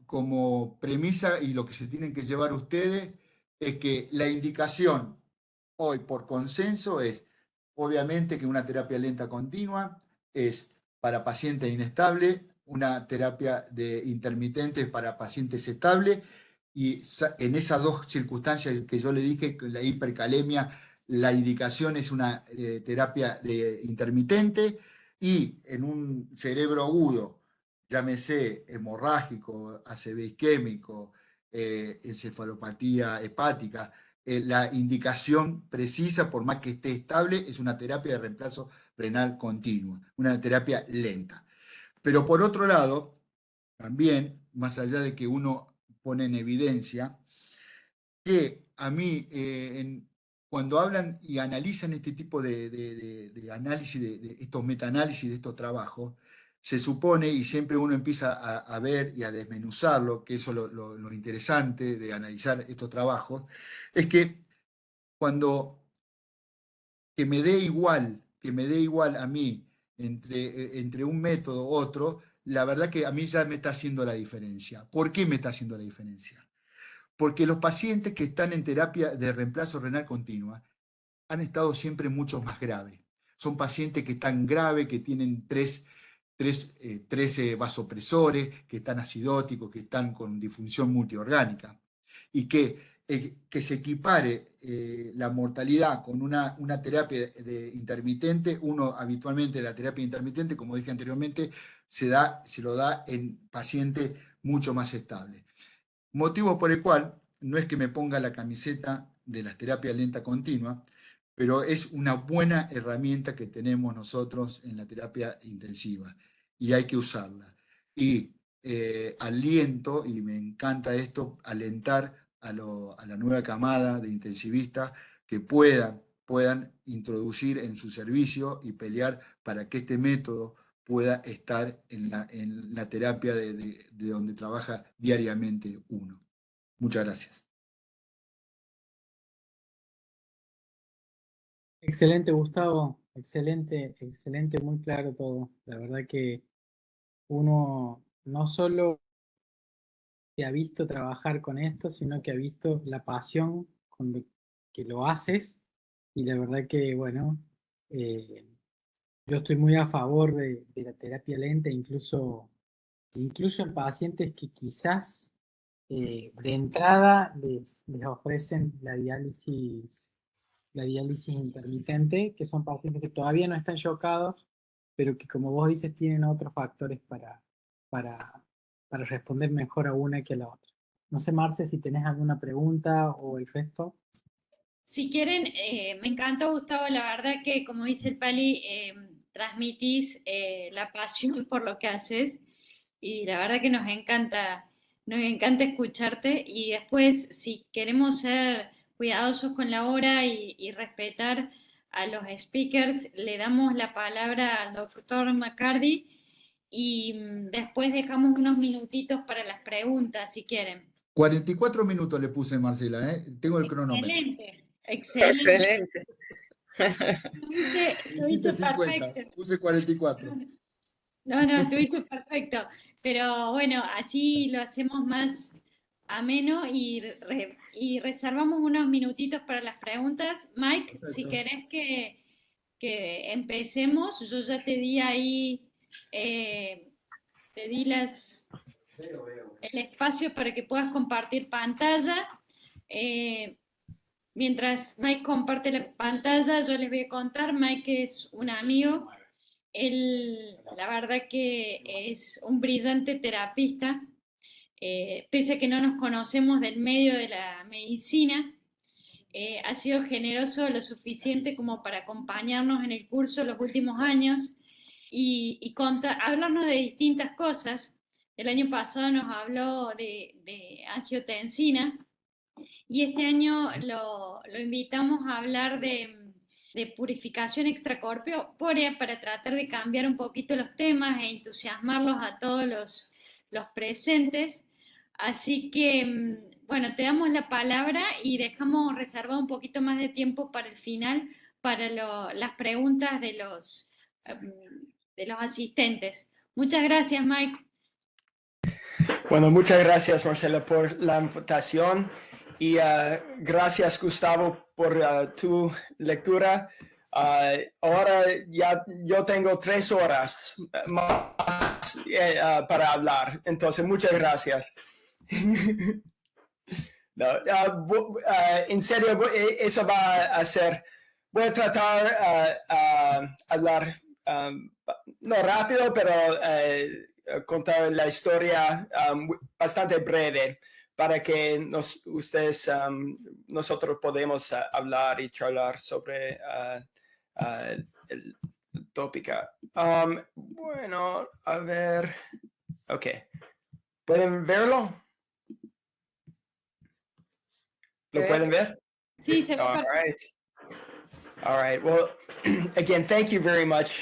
como premisa y lo que se tienen que llevar ustedes es que la indicación hoy por consenso es, obviamente, que una terapia lenta continua es para pacientes inestables, una terapia de intermitente para pacientes estables, y en esas dos circunstancias que yo le dije, que la hipercalemia, la indicación es una terapia de intermitente, y en un cerebro agudo, llámese hemorrágico, ACV isquémico, encefalopatía hepática, la indicación precisa, por más que esté estable, es una terapia de reemplazo renal continua, una terapia lenta. Pero por otro lado, también, más allá de que uno pone en evidencia, que a mí, cuando hablan y analizan este tipo de análisis, de estos metaanálisis, de estos trabajos, se supone, y siempre uno empieza a ver y a desmenuzarlo, que eso es lo interesante de analizar estos trabajos, es que cuando que me dé igual a mí entre un método u otro, la verdad que a mí ya me está haciendo la diferencia. ¿Por qué me está haciendo la diferencia? Porque los pacientes que están en terapia de reemplazo renal continua han estado siempre mucho más graves. Son pacientes que están graves, que tienen 3 13 vasopresores que están acidóticos, que están con disfunción multiorgánica, y que se equipare la mortalidad con una terapia intermitente. Uno habitualmente la terapia intermitente, como dije anteriormente, se lo da en pacientes mucho más estables. Motivo por el cual no es que me ponga la camiseta de la terapia lenta continua, pero es una buena herramienta que tenemos nosotros en la terapia intensiva y hay que usarla. Y aliento, y me encanta esto, alentar a la nueva camada de intensivistas que puedan introducir en su servicio y pelear para que este método pueda estar en la terapia de donde trabaja diariamente uno. Muchas gracias. Excelente, Gustavo. Excelente, excelente, muy claro todo. La verdad que uno no solo te ha visto trabajar con esto, sino que ha visto la pasión con lo que lo haces. Y la verdad que, bueno, yo estoy muy a favor de la terapia lenta, incluso en pacientes que quizás de entrada les ofrecen la diálisis intermitente, que son pacientes que todavía no están chocados, pero que como vos dices tienen otros factores para, para responder mejor a una que a la otra. No sé, Marce, si tenés alguna pregunta o el resto. Si quieren, me encantó, Gustavo, la verdad que como dice el Pali, transmitís la pasión por lo que haces y la verdad que nos encanta escucharte y después si queremos ser cuidadosos con la hora y respetar a los speakers, le damos la palabra al doctor McCarthy y después dejamos unos minutitos para las preguntas si quieren. 44 minutos le puse, Marcela, ¿eh? Tengo el cronómetro. Excelente, excelente. Excelente. Dijiste Estuviste 50, perfecto. puse 44. No, estuviste perfecto. Pero bueno, así lo hacemos más ameno y reservamos unos minutitos para las preguntas. Mike, si Perfecto. querés que empecemos, yo ya te di ahí, te di el espacio para que puedas compartir pantalla. Mientras Mike comparte la pantalla, yo les voy a contar, Mike es un amigo, él la verdad que es un brillante terapista, pese a que no nos conocemos del medio de la medicina, ha sido generoso lo suficiente como para acompañarnos en el curso los últimos años y hablarnos de distintas cosas. El año pasado nos habló de angiotensina, y este año lo invitamos a hablar de purificación extracorpórea para tratar de cambiar un poquito los temas e entusiasmarlos a todos los presentes. Así que, bueno, te damos la palabra y dejamos reservado un poquito más de tiempo para el final, para las preguntas de los asistentes. Muchas gracias, Mike. Bueno, muchas gracias, Marcela, por la invitación y gracias, Gustavo, por tu lectura. Ahora ya yo tengo 3 horas más para hablar, entonces muchas gracias. No, en serio, eso va a ser, voy a tratar hablar no rápido, pero contar la historia bastante breve para que nosotros podemos hablar y charlar sobre el tópico. Bueno, a ver. Ok. ¿Pueden verlo? ¿Lo pueden ver? Sí, se ve All perfecto. right. All right. Well, again, thank you very much.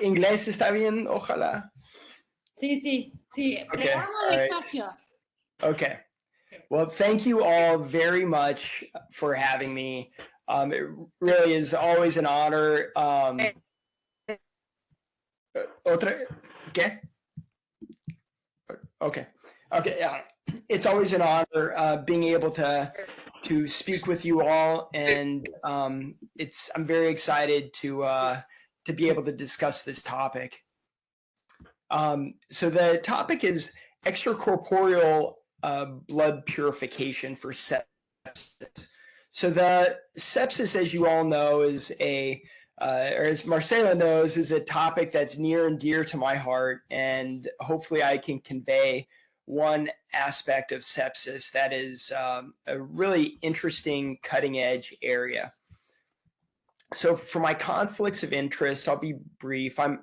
¿Inglés está bien? Ojalá. Sí. Okay. Probamos All right. despacio. Okay. Well, thank you all very much for having me. It really is always an honor. Otra, ¿qué? Okay. It's always an honor being able to speak with you all, and I'm very excited to be able to discuss this topic. So the topic is extracorporeal blood purification for sepsis. So the sepsis, as you all know, is or as Marcela knows, is a topic that's near and dear to my heart. And hopefully I can convey one aspect of sepsis that is a really interesting cutting edge area. So for my conflicts of interest, I'll be brief. I'm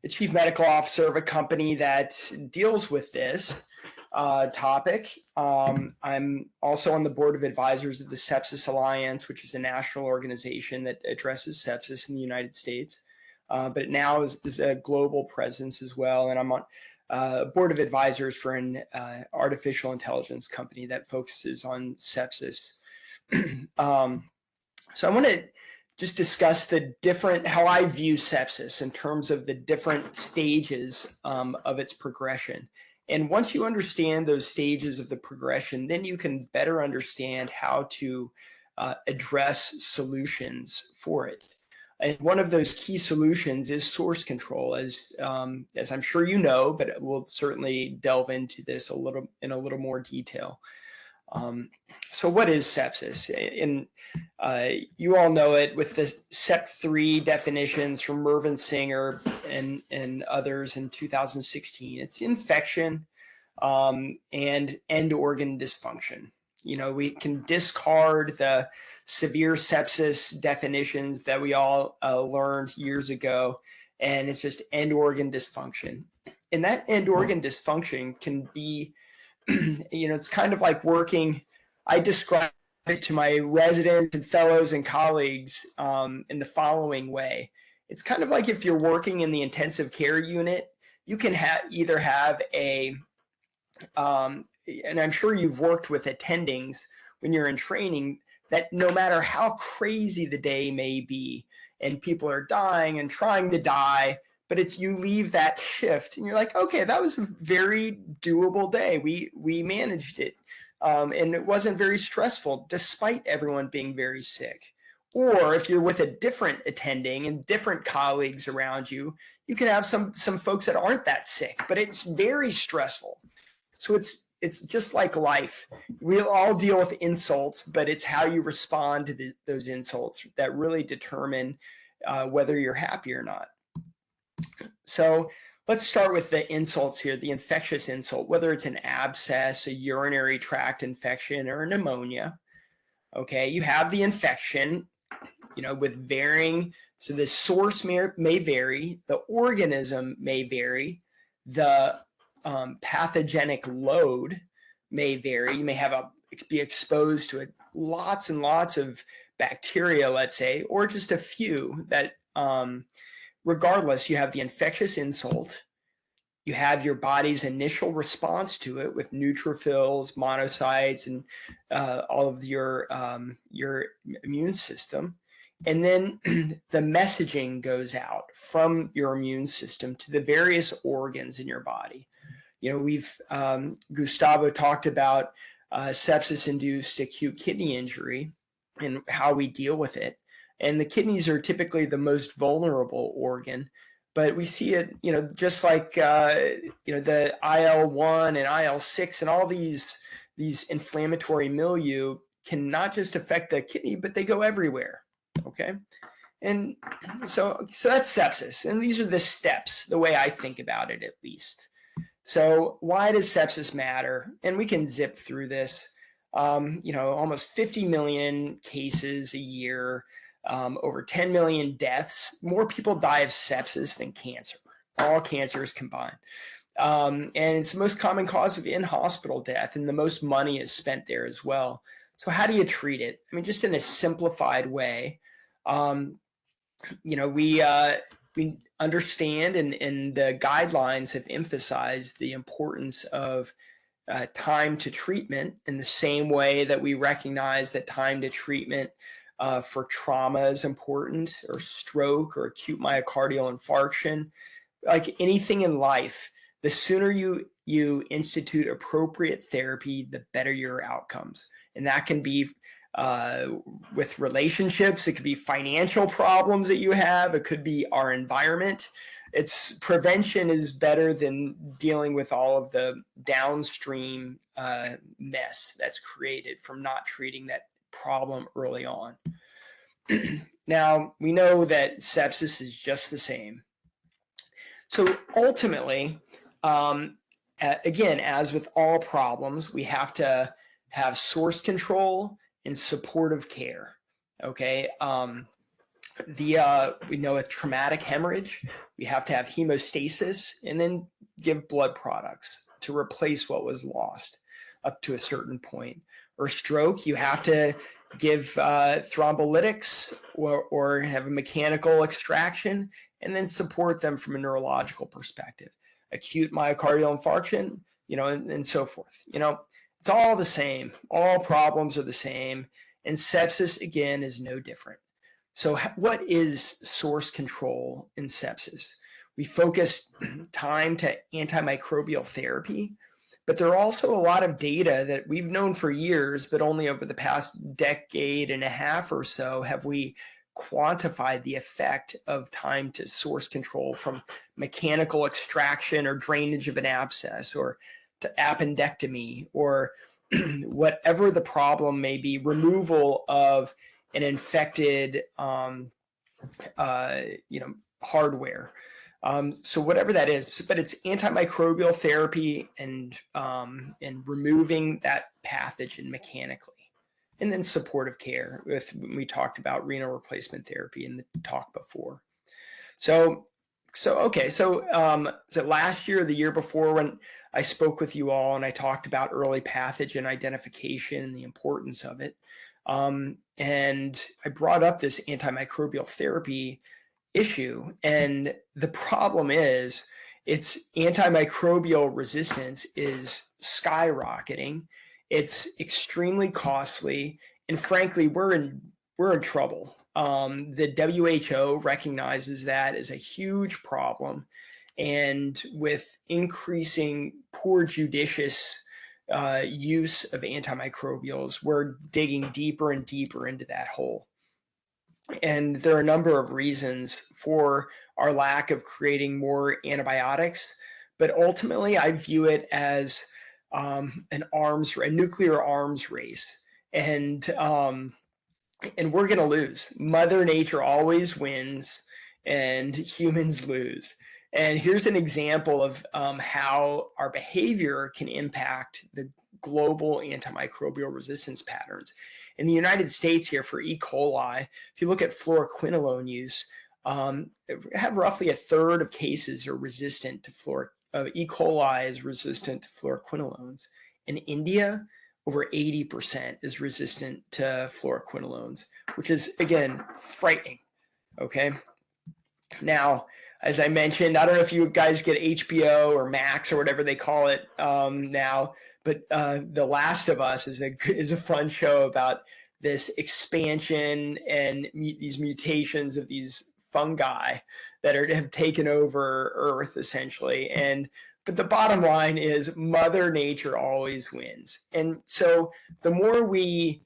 the chief medical officer of a company that deals with this topic. I'm also on the board of advisors of the Sepsis Alliance, which is a national organization that addresses sepsis in the United States, but it now is a global presence as well. And I'm on a board of advisors for an artificial intelligence company that focuses on sepsis. So I want to just discuss how I view sepsis in terms of the different stages of its progression. And once you understand those stages of the progression, then you can better understand how to address solutions for it. And one of those key solutions is source control, as I'm sure you know, but we'll certainly delve into this in a little more detail. So what is sepsis? And you all know it with the SEP3 definitions from Mervyn Singer and others in 2016. It's infection and end organ dysfunction. You know, we can discard the severe sepsis definitions that we all learned years ago, and it's just end organ dysfunction. And that end organ dysfunction can be, you know, it's kind of like working. I describe it to my residents and fellows and colleagues in the following way. It's kind of like if you're working in the intensive care unit, you can either have a, and I'm sure you've worked with attendings when you're in training, that no matter how crazy the day may be and people are dying and trying to die, but it's you leave that shift and you're like, okay, that was a very doable day. We managed it. And it wasn't very stressful despite everyone being very sick. Or if you're with a different attending and different colleagues around you, you can have some folks that aren't that sick, but it's very stressful. So it's just like life. We'll all deal with insults, but it's how you respond to those insults that really determine whether you're happy or not. So let's start with the insults here, the infectious insult, whether it's an abscess, a urinary tract infection, or a pneumonia. Okay, you have the infection, you know, with varying, so the source may vary, the organism may vary, the pathogenic load may vary. You may be exposed to lots and lots of bacteria, let's say, or just a few that, regardless, you have the infectious insult, you have your body's initial response to it with neutrophils, monocytes, and all of your immune system. And then the messaging goes out from your immune system to the various organs in your body. You know, Gustavo talked about sepsis-induced acute kidney injury and how we deal with it. And the kidneys are typically the most vulnerable organ, but we see it, you know, just like, you know, the IL-1 and IL-6 and all these inflammatory milieu can not just affect the kidney, but they go everywhere. Okay. And so that's sepsis. And these are the steps, the way I think about it, at least. So why does sepsis matter? And we can zip through this. You know, almost 50 million cases a year, over 10 million deaths. More people die of sepsis than cancer, all cancers combined. And it's the most common cause of in-hospital death, and the most money is spent there as well. So how do you treat it? I mean, just in a simplified way, you know, we understand and the guidelines have emphasized the importance of time to treatment in the same way that we recognize that time to treatment for trauma is important, or stroke, or acute myocardial infarction. Like anything in life, the sooner you institute appropriate therapy, the better your outcomes. And that can be with relationships, it could be financial problems that you have, it could be our environment, it's prevention is better than dealing with all of the downstream mess that's created from not treating that problem early on. Now, we know that sepsis is just the same. So ultimately, again, as with all problems, we have to have source control and supportive care. Okay. We know with traumatic hemorrhage, we have to have hemostasis and then give blood products to replace what was lost up to a certain point. Or stroke, you have to give thrombolytics or have a mechanical extraction and then support them from a neurological perspective. Acute myocardial infarction, and so forth. It's all the same. All problems are the same. And sepsis, again, is no different. So what is source control in sepsis? We focus time to antimicrobial therapy, but there are also a lot of data that we've known for years, but only over the past decade and a half or so have we quantified the effect of time to source control, from mechanical extraction or drainage of an abscess or to appendectomy or whatever the problem may be, removal of an infected hardware. So whatever that is, but it's antimicrobial therapy and removing that pathogen mechanically. And then supportive care, when we talked about renal replacement therapy in the talk before. So last year or the year before, when I spoke with you all and I talked about early pathogen identification and the importance of it, and I brought up this antimicrobial therapy issue, and the problem is its antimicrobial resistance is skyrocketing. It's extremely costly, and frankly, we're in trouble. The WHO recognizes that as a huge problem, and with increasing poor judicious use of antimicrobials, we're digging deeper and deeper into that hole. And there are a number of reasons for our lack of creating more antibiotics, but ultimately I view it as a nuclear arms race, and we're going to lose. Mother Nature always wins, and humans lose. And here's an example of how our behavior can impact the global antimicrobial resistance patterns. In the United States here, for E. coli, if you look at fluoroquinolone use, have roughly a third of cases are resistant to E. coli is resistant to fluoroquinolones. In India, over 80% is resistant to fluoroquinolones, which is, again, frightening. Okay. Now, as I mentioned, I don't know if you guys get HBO or Max or whatever they call it now, but The Last of Us is a fun show about this expansion and these mutations of these fungi that have taken over Earth, essentially. But the bottom line is Mother Nature always wins. And so the more we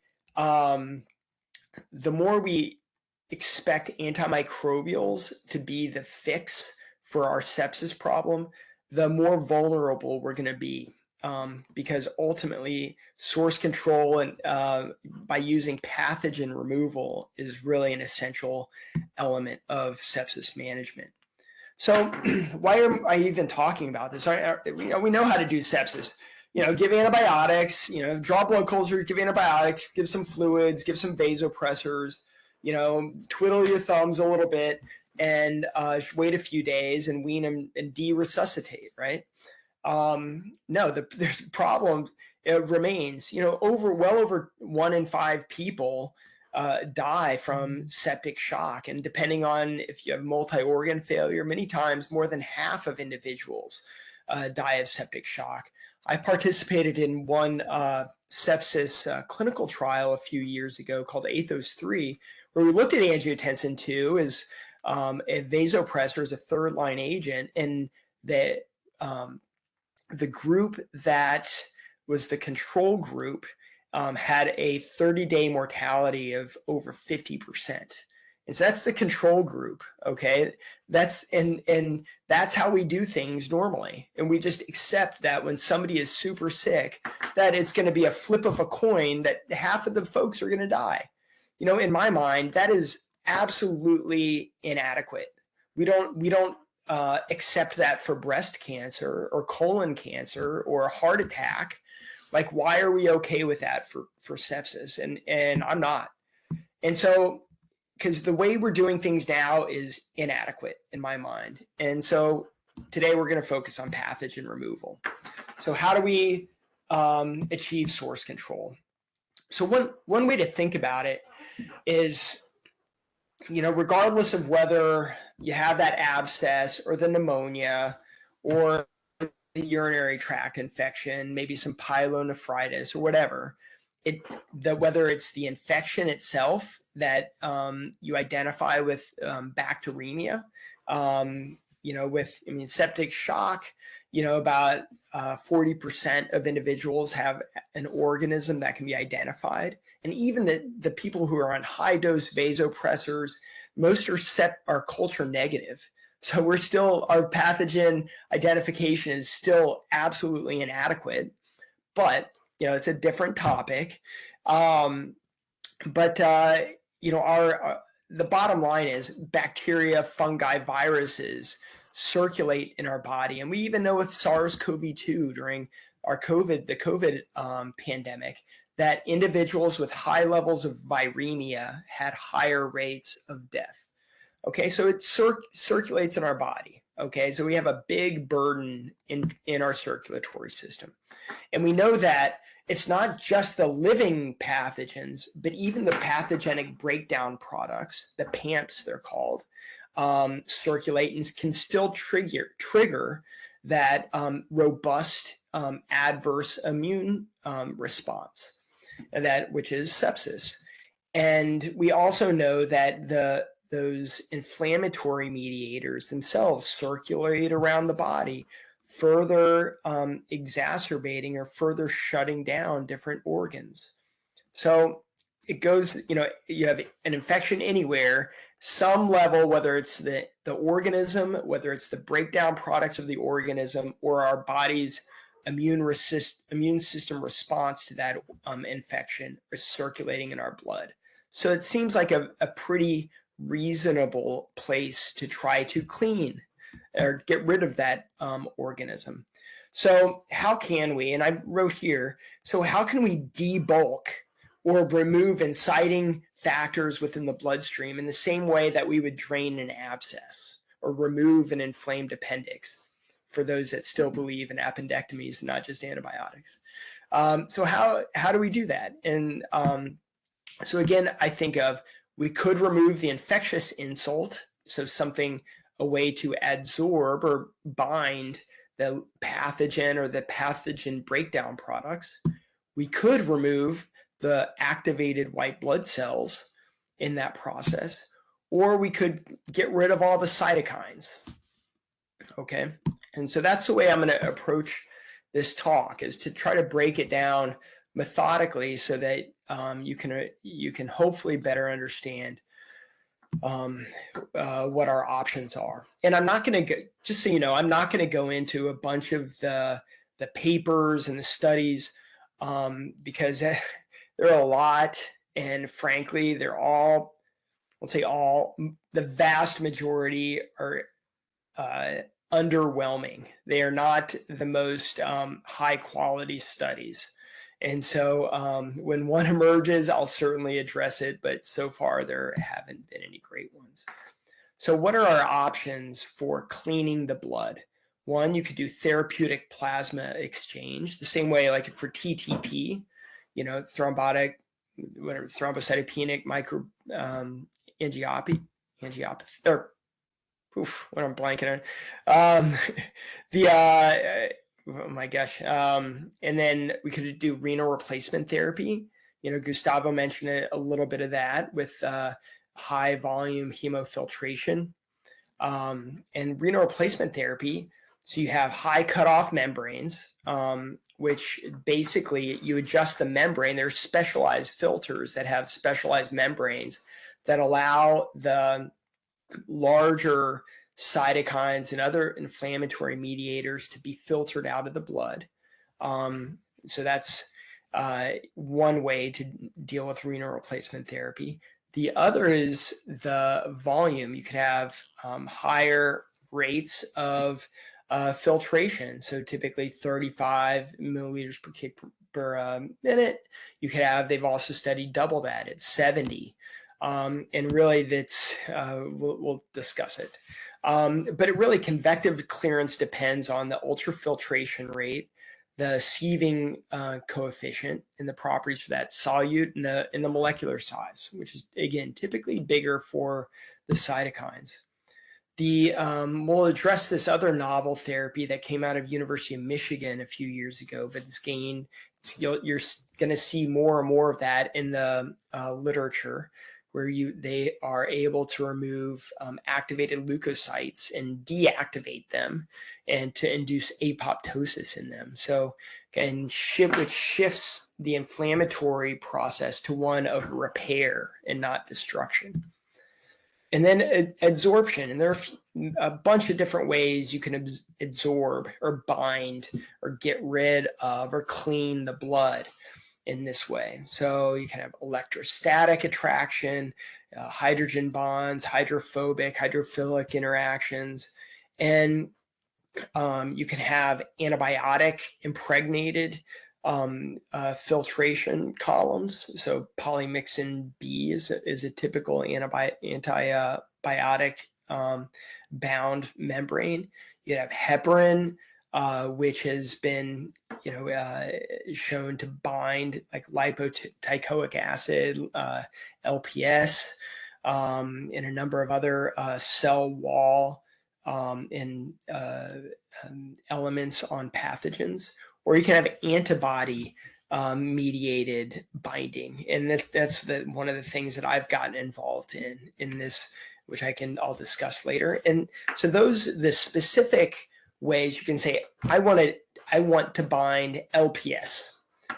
expect antimicrobials to be the fix for our sepsis problem, the more vulnerable we're going to be, because ultimately source control and by using pathogen removal is really an essential element of sepsis management. So why am I even talking about this? We know how to do sepsis. Give antibiotics, draw blood culture, give antibiotics, give some fluids, give some vasopressors, twiddle your thumbs a little bit and wait a few days and wean them and de-resuscitate, right? No, there's a problem. It remains, well over 1 in 5 people die from septic shock. And depending on if you have multi-organ failure, many times more than half of individuals die of septic shock. I participated in one sepsis clinical trial a few years ago called ATHOS-3, where we looked at angiotensin II as a vasopressor, as a third-line agent, and the group that was the control group had a 30-day mortality of over 50%. And so that's the control group, okay? And that's how we do things normally. And we just accept that when somebody is super sick, that it's going to be a flip of a coin that half of the folks are going to die. You know, in my mind, that is absolutely inadequate. We don't accept that for breast cancer or colon cancer or a heart attack. Like, why are we okay with that for sepsis? And I'm not. And so, because the way we're doing things now is inadequate in my mind. And so today we're going to focus on pathogen removal. So how do we achieve source control? So one way to think about it is, you know, regardless of whether you have that abscess or the pneumonia or the urinary tract infection, maybe some pyelonephritis or whatever, whether it's the infection itself that you identify with bacteremia, you know, with, I mean, septic shock, you know, about 40% of individuals have an organism that can be identified. And even the people who are on high dose vasopressors, most are culture negative. So we're still, our pathogen identification is still absolutely inadequate, but, you know, it's a different topic. You know, the bottom line is bacteria, fungi, viruses circulate in our body. And we even know with SARS-CoV-2 during our the COVID pandemic, that individuals with high levels of viremia had higher rates of death. Okay, so it circulates in our body. Okay, so we have a big burden in our circulatory system. And we know that it's not just the living pathogens, but even the pathogenic breakdown products, the PAMPs they're called, circulate and can still trigger that robust adverse immune response, which is sepsis. And we also know that those inflammatory mediators themselves circulate around the body, further exacerbating or further shutting down different organs. So it goes, you know, you have an infection anywhere, some level, whether it's the organism, whether it's the breakdown products of the organism, or our body's immune system response to that infection is circulating in our blood. So it seems like a pretty reasonable place to try to clean or get rid of that organism. So how can we, and I wrote here, so how can we debulk or remove inciting factors within the bloodstream in the same way that we would drain an abscess or remove an inflamed appendix, for those that still believe in appendectomies and not just antibiotics? So how do we do that? And so again, I think of, we could remove the infectious insult, so a way to adsorb or bind the pathogen or the pathogen breakdown products. We could remove the activated white blood cells in that process, or we could get rid of all the cytokines. Okay, and so that's the way I'm going to approach this talk, is to try to break it down methodically so that you can hopefully better understand what our options are. And I'm not going to go, just so you know, I'm not going to go into a bunch of the papers and the studies because there are a lot, and frankly, they're all, let's say the vast majority are underwhelming. They are not the most high quality studies. And so when one emerges, I'll certainly address it, but so far there haven't been any great ones. So what are our options for cleaning the blood? One, you could do therapeutic plasma exchange, the same way like for TTP, you know, thrombocytopenic angiopathy, or what I'm blanking on. Oh my gosh. And then we could do renal replacement therapy. You know, Gustavo mentioned a little bit of that with high volume hemofiltration. And renal replacement therapy, so you have high cutoff membranes, which basically you adjust the membrane. There's specialized filters that have specialized membranes that allow the larger cytokines and other inflammatory mediators to be filtered out of the blood. So that's one way to deal with renal replacement therapy. The other is the volume. You could have higher rates of filtration. So typically 35 milliliters per kg per minute. You could have, they've also studied double that at 70. And really that's, we'll discuss it. But it really, convective clearance depends on the ultrafiltration rate, the sieving coefficient, and the properties for that solute and the molecular size, which is, again, typically bigger for the cytokines. We'll address this other novel therapy that came out of University of Michigan a few years ago, but it's gained, you're going to see more and more of that in the literature, where they are able to remove activated leukocytes and deactivate them, and to induce apoptosis in them. So, which shifts the inflammatory process to one of repair and not destruction. And then adsorption, and there are a bunch of different ways you can adsorb or bind or get rid of or clean the blood in this way. So you can have electrostatic attraction, hydrogen bonds, hydrophobic, hydrophilic interactions, and you can have antibiotic impregnated filtration columns. So polymyxin B is a typical antibiotic bound membrane. You have heparin, which has been, shown to bind like lipoteichoic acid, LPS, and a number of other cell wall and elements on pathogens. Or you can have antibody mediated binding, and that's one of the things that I've gotten involved in this, which I'll discuss later. And so the specific ways you can say, I want to bind LPS,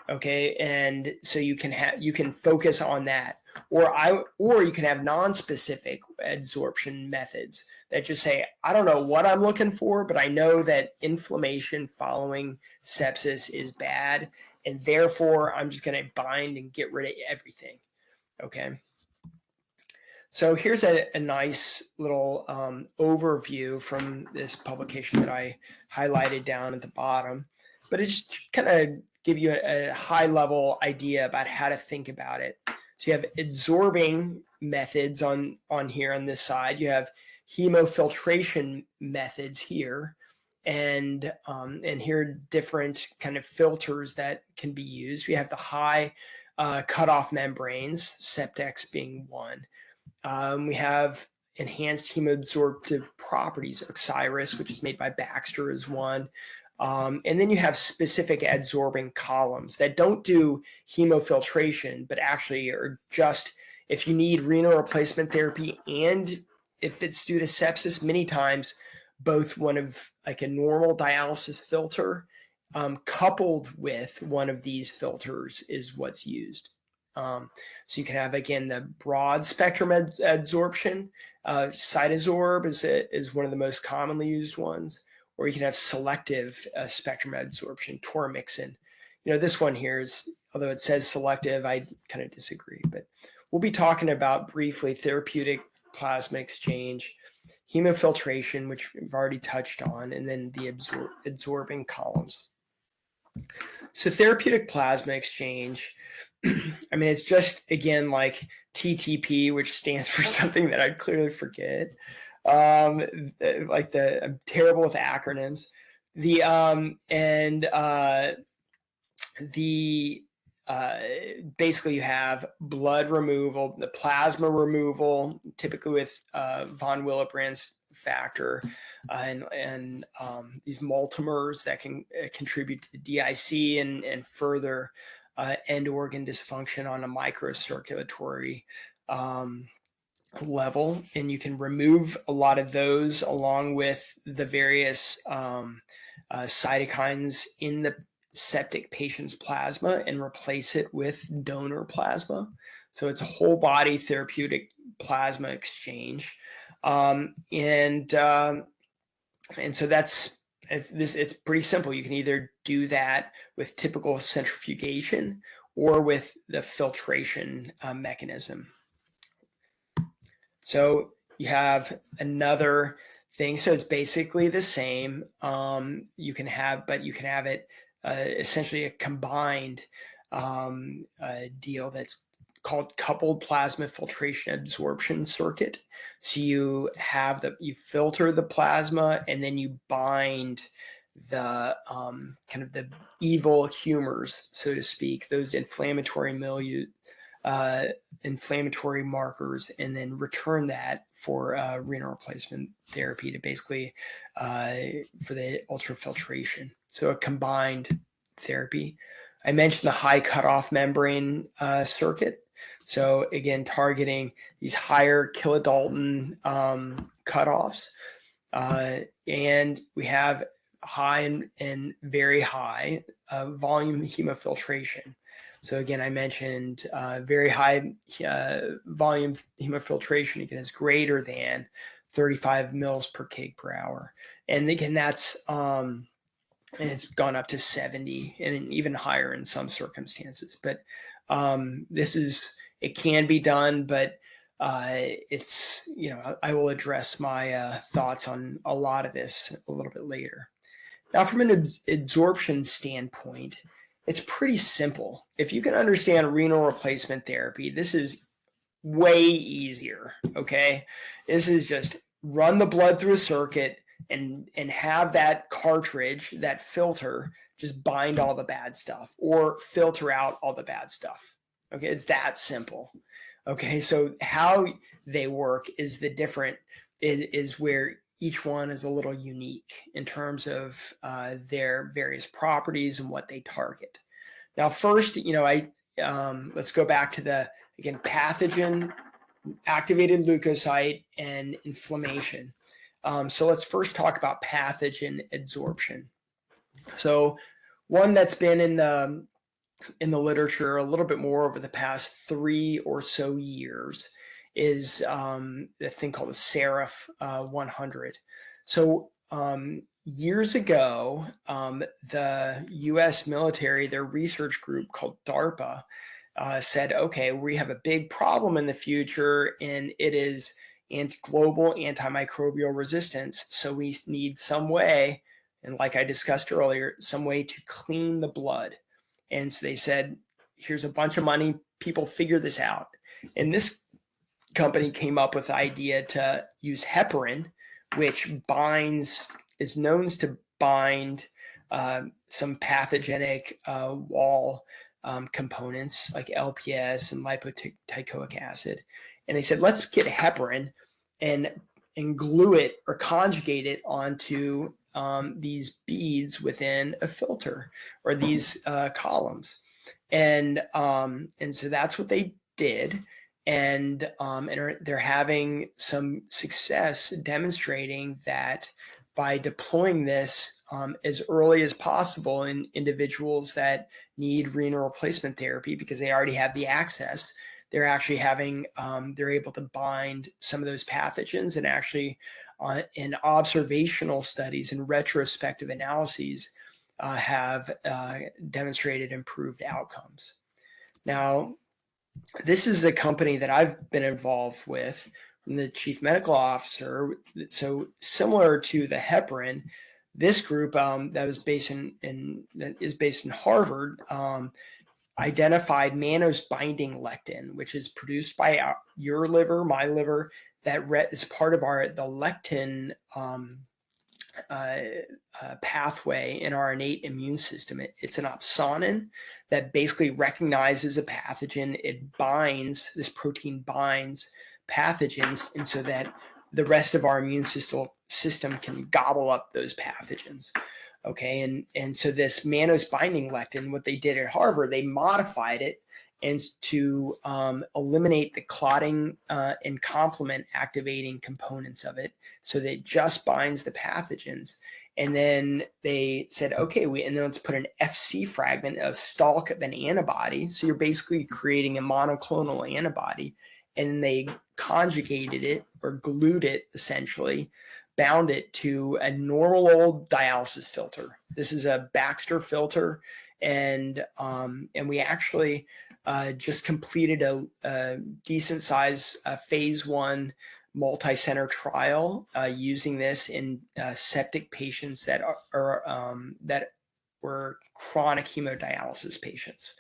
okay, and so you can focus on that, or you can have non-specific adsorption methods that just say, I don't know what I'm looking for, but I know that inflammation following sepsis is bad, and therefore I'm just going to bind and get rid of everything, okay? So here's a nice little overview from this publication that I highlighted down at the bottom, but it just kind of give you a high level idea about how to think about it. So you have adsorbing methods on here on this side. You have hemofiltration methods here, and here are different kind of filters that can be used. We have the high cutoff membranes, Septex being one. We have enhanced hemoabsorptive properties, Oxyris, which is made by Baxter, is one. And then you have specific adsorbing columns that don't do hemofiltration, but actually are just, if you need renal replacement therapy and if it's due to sepsis, many times both one of like a normal dialysis filter coupled with one of these filters is what's used. So you can have, again, the broad spectrum adsorption. Cytazorb is one of the most commonly used ones, or you can have selective spectrum adsorption, tormixin. This one here is, although it says selective, I kind of disagree, but we'll be talking about briefly therapeutic plasma exchange, hemofiltration, which we've already touched on, and then the adsorbing columns. So therapeutic plasma exchange, I mean, it's just, again, like TTP, which stands for something that I'd clearly forget. I'm terrible with acronyms. Basically you have blood removal, the plasma removal, typically with von Willebrand's factor, and these multimers that can contribute to the DIC and further end organ dysfunction on a microcirculatory level. And you can remove a lot of those along with the various cytokines in the septic patient's plasma and replace it with donor plasma. So it's a whole body therapeutic plasma exchange. And so it's pretty simple. You can either do that with typical centrifugation or with the filtration mechanism. So you have another thing. So it's basically the same. You can have it essentially a combined deal that's called coupled plasma filtration absorption circuit. So you filter the plasma and then you bind the kind of the evil humors, so to speak, those inflammatory milieu, inflammatory markers, and then return that for renal replacement therapy to basically for the ultrafiltration. So a combined therapy. I mentioned the high cutoff membrane circuit. So again, targeting these higher kilodalton cutoffs. And we have high and very high volume hemofiltration. So again, I mentioned very high volume hemofiltration, again, is greater than 35 mils per kg per hour. And again, that's, and it's gone up to 70 and even higher in some circumstances. But it can be done, but it's, I will address my thoughts on a lot of this a little bit later. Now, from an absorption standpoint, it's pretty simple. If you can understand renal replacement therapy, this is way easier, okay? This is just run the blood through a circuit and have that cartridge, that filter, just bind all the bad stuff or filter out all the bad stuff. Okay, it's that simple. Okay, so how they work is is where each one is a little unique in terms of their various properties and what they target. Now, first, let's go back to again, pathogen, activated leukocyte, and inflammation. So let's first talk about pathogen adsorption. So one that's been in the literature a little bit more over the past 3 or so years is the thing called the Seraph 100. So years ago, the US military, their research group called DARPA, said, okay, we have a big problem in the future, and it is global antimicrobial resistance. So we need some way, and like I discussed earlier, some way to clean the blood. And so they said, here's a bunch of money, people figure this out. And this company came up with the idea to use heparin, which is known to bind some pathogenic wall components like LPS and lipoteichoic acid. And they said, let's get heparin and glue it or conjugate it onto these beads within a filter or these columns. And so that's what they did. And they're having some success demonstrating that by deploying this as early as possible in individuals that need renal replacement therapy because they already have the access, they're actually they're able to bind some of those pathogens, and actually in observational studies and retrospective analyses have demonstrated improved outcomes. Now, this is a company that I've been involved with. I'm the chief medical officer. So similar to the heparin, this group that is based in Harvard identified mannose binding lectin, which is produced by your liver, my liver, that is part of the lectin pathway in our innate immune system. It's an opsonin that basically recognizes a pathogen. This protein binds pathogens, and so that the rest of our immune system can gobble up those pathogens. Okay, and so this mannose binding lectin, what they did at Harvard, they modified it and to eliminate the clotting and complement activating components of it, so that it just binds the pathogens. And then they said, okay, and then let's put an FC fragment, a stalk of an antibody. So you're basically creating a monoclonal antibody. And they conjugated it, or glued it essentially, bound it to a normal old dialysis filter. This is a Baxter filter. And we actually just completed a decent size phase 1 multi-center trial using this in septic patients that that were chronic hemodialysis patients.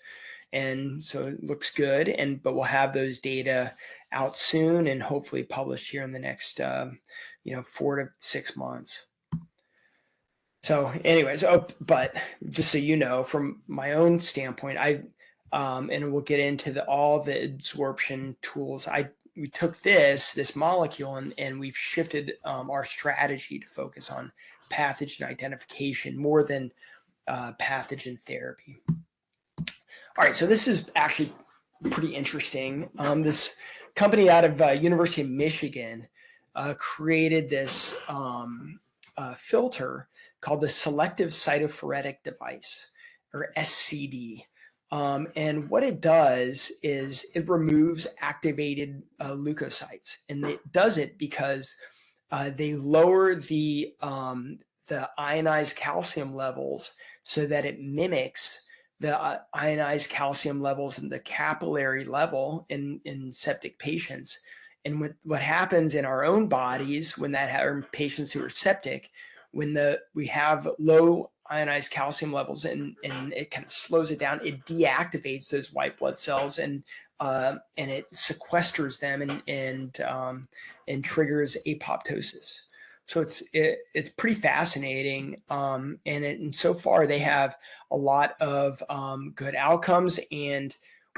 And so it looks good, but we'll have those data out soon and hopefully published here in the next 4 to 6 months. So anyways, but just so you know, from my own standpoint, and we'll get into all the absorption tools. We took this molecule and we've shifted our strategy to focus on pathogen identification more than pathogen therapy. All right, so this is actually pretty interesting. This company out of University of Michigan created this filter called the Selective Cytophoretic Device, or SCD. And what it does is it removes activated leukocytes, and it does it because they lower the ionized calcium levels so that it mimics the ionized calcium levels in the capillary level in septic patients. And what happens in our own bodies when are patients who are septic, when we have low ionized calcium levels and it kind of slows it down, it deactivates those white blood cells and it sequesters them and triggers apoptosis. So it's pretty fascinating, and so far they have a lot of good outcomes, and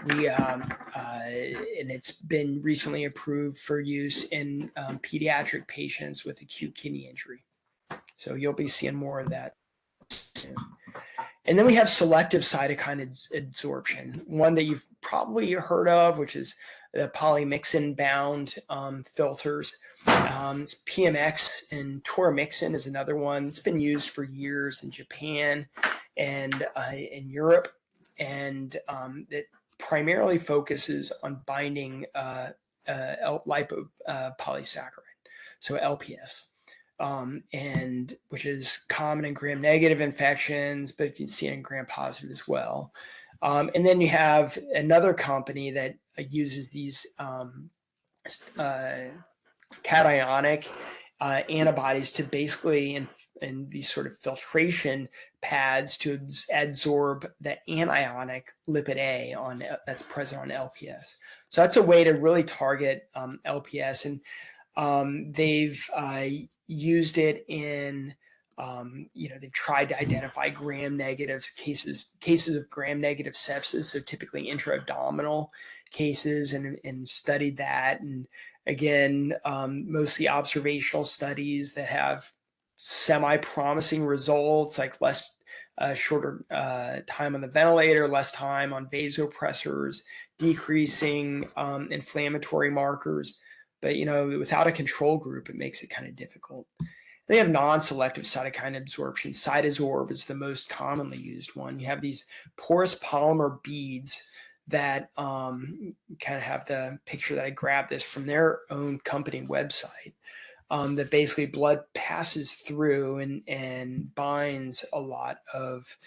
and it's been recently approved for use in pediatric patients with acute kidney injury. So you'll be seeing more of that soon. And then we have selective cytokine adsorption, one that you've probably heard of, which is the polymyxin-bound filters. It's PMX, and toromyxin is another one. It's been used for years in Japan and in Europe, and it primarily focuses on binding lipopolysaccharide, so LPS. And which is common in gram-negative infections, but you can see it in gram-positive as well. And then you have another company that uses these cationic antibodies to basically in these sort of filtration pads to adsorb the anionic lipid A that's present on LPS. So that's a way to really target LPS, and they've used it in they've tried to identify gram-negative cases of gram-negative sepsis, so typically intra-abdominal cases, and studied that. And again, mostly observational studies that have semi-promising results, like shorter time on the ventilator, less time on vasopressors, decreasing inflammatory markers. But without a control group, it makes it kind of difficult. They have non-selective cytokine absorption. Cytazorb is the most commonly used one. You have these porous polymer beads that kind of have the picture that I grabbed this from their own company website, that basically blood passes through and binds a lot of